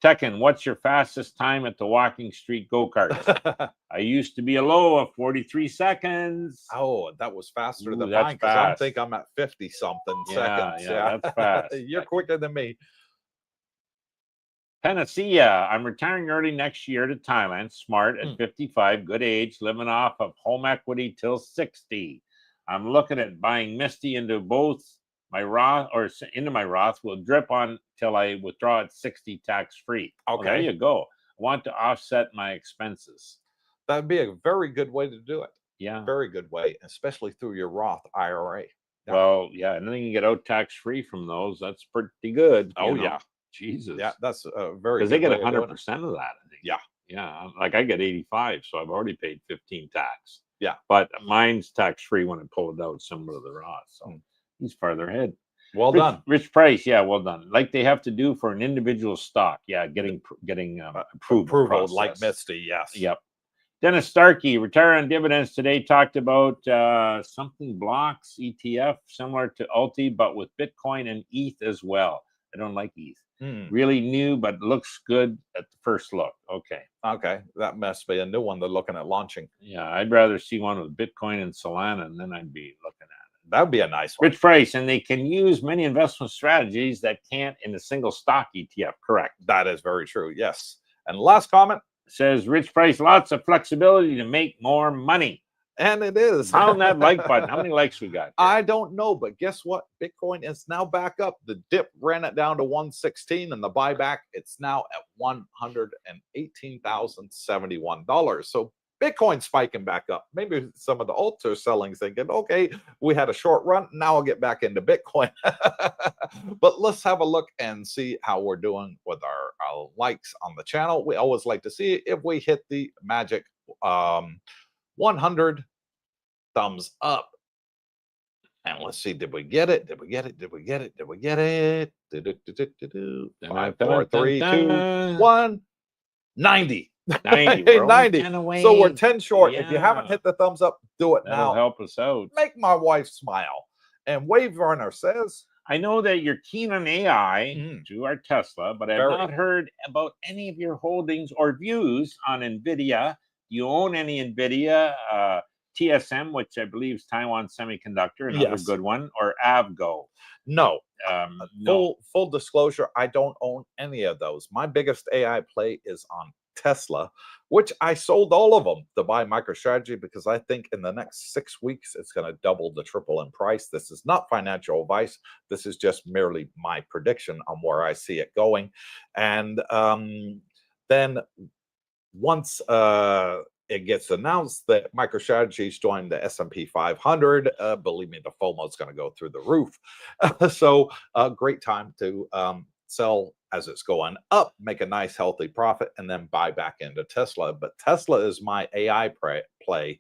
Tekken, what's your fastest time at the walking street go-kart? I used to be a low of 43 seconds. Oh, that was faster than mine, because I think I'm at 50-something seconds. Yeah, that's fast. You're quicker than me. Panacea, I'm retiring early next year to Thailand. Smart at 55, good age, living off of home equity till 60. I'm looking at buying Misty into both my Roth or into my Roth. Will drip on till I withdraw at 60 tax-free. Okay, well, there you go. I want to offset my expenses. That'd be a very good way to do it. Yeah, very good way, especially through your Roth IRA. Yeah. Well, yeah, and then you can get out tax-free from those. That's pretty good. Oh yeah. Jesus. Yeah, that's very because they get 100% of that. I think. Yeah. Yeah. Like I get 85, so I've already paid 15 tax. Yeah. But mine's tax-free when I pull it out, similar to the Roth. So he's farther ahead. Well done. Rich Price. Yeah, well done. Like they have to do for an individual stock. Yeah, getting approval like Misty. Yes. Yep. Dennis Starkey, retire on dividends today, talked about something blocks ETF similar to Alti, but with Bitcoin and ETH as well. I don't like ETH. Really new, but looks good at the first look. Okay. Okay. That must be a new one they're looking at launching. Yeah, I'd rather see one with Bitcoin and Solana, and then I'd be looking at it. That would be a nice one. Rich Price, and they can use many investment strategies that can't in a single stock ETF. Correct. That is very true. Yes. And last comment says Rich Price, lots of flexibility to make more money. And it is. Pound that like button. How many likes we got? I don't know, but guess what? Bitcoin is now back up. The dip ran it down to 116, and the buyback, it's now at $118,071. So Bitcoin spiking back up. Maybe some of the alts are selling, thinking, okay, we had a short run. Now I'll get back into Bitcoin. But let's have a look and see how we're doing with our likes on the channel. We always like to see if we hit the magic 100 thumbs up. And let's see, did we get it? Did we get it? Did we get it? Did we get it? 5, 4, 3, 2, 1. 90. 90. So we're 10 short. Yeah. If you haven't hit the thumbs up, do it now. Help us out. Make my wife smile. And Wave Runner says, I know that you're keen on AI to our Tesla, but I've not heard about any of your holdings or views on NVIDIA. Do you own any NVIDIA, TSM, which I believe is Taiwan Semiconductor, another good one, or Avgo? No. Full disclosure, I don't own any of those. My biggest AI play is on Tesla, which I sold all of them to buy MicroStrategy because I think in the next 6 weeks it's going to double to triple in price. This is not financial advice. This is just merely my prediction on where I see it going. And then once it gets announced that MicroStrategy's joined the S&P 500, believe me, the FOMO is going to go through the roof. So a great time to sell as it's going up, make a nice healthy profit, and then buy back into Tesla. But Tesla is my AI play.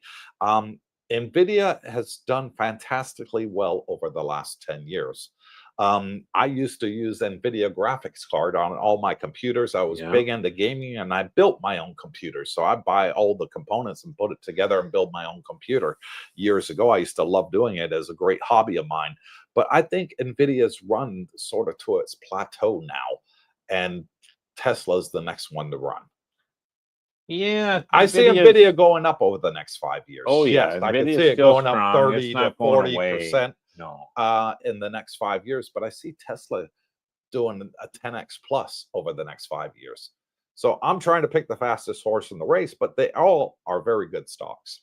NVIDIA has done fantastically well over the last 10 years. I used to use NVIDIA graphics card on all my computers. I was big into gaming, and I built my own computer. So I buy all the components and put it together and build my own computer. Years ago, I used to love doing it as a great hobby of mine. But I think NVIDIA's run sort of to its plateau now, and Tesla's the next one to run. Yeah, I see NVIDIA going up over the next 5 years. Oh yeah, yes, I can see it going up 30 to 40%. No, in the next 5 years, but I see Tesla doing a 10x plus over the next 5 years. So I'm trying to pick the fastest horse in the race, but they all are very good stocks.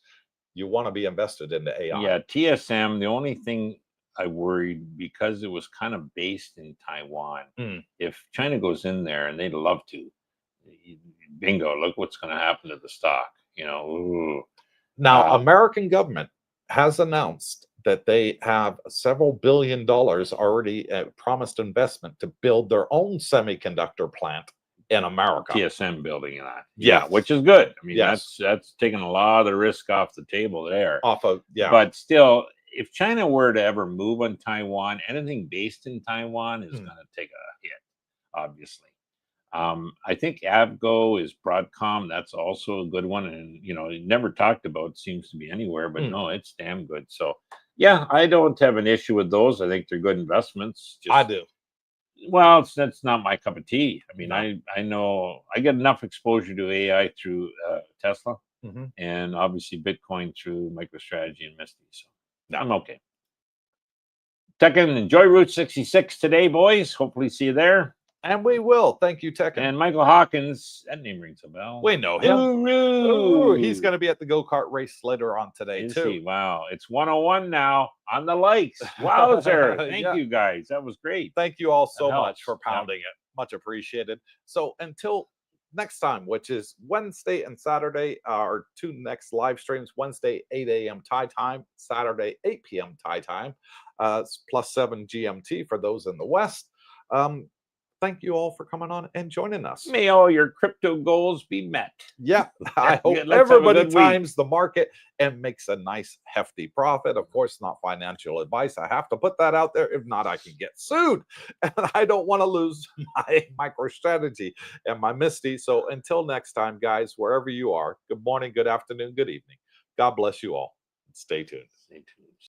You want to be invested into AI. Yeah, TSM. The only thing I worried, because it was kind of based in Taiwan. If China goes in there, and they'd love to, bingo! Look what's going to happen to the stock. You know. Ooh. Now, American government has announced that they have several $1 billion already promised investment to build their own semiconductor plant in America. TSM building that, yeah, which is good. I mean, that's taking a lot of the risk off the table there. But still, if China were to ever move on Taiwan, anything based in Taiwan is going to take a hit, obviously. I think Avgo is Broadcom. That's also a good one, and never talked about. Seems to be anywhere, but no, it's damn good. So yeah, I don't have an issue with those. I think they're good investments. I do. Well, that's not my cup of tea. I mean, I know I get enough exposure to AI through Tesla, and obviously Bitcoin through MicroStrategy and Misty. So I'm okay. Tekken, enjoy Route 66 today, boys. Hopefully see you there. And we will. Thank you, Tekken. And Michael Hawkins, that name rings a bell. We know him. Ooh, he's going to be at the go-kart race later on today, too. Wow. It's 101 now on the likes. Wowzer. Thank you, guys. That was great. Thank you all so much for pounding it. Much appreciated. So until next time, which is Wednesday and Saturday, our two next live streams, Wednesday, 8 a.m. Thai time, Saturday, 8 p.m. Thai time, +7 GMT for those in the West. Thank you all for coming on and joining us. May all your crypto goals be met. Yeah, I hope everybody times the market and makes a nice hefty profit. Of course, not financial advice. I have to put that out there. If not, I can get sued. And I don't want to lose my MicroStrategy and my Misty. So until next time, guys, wherever you are, good morning, good afternoon, good evening. God bless you all. Stay tuned. Stay tuned.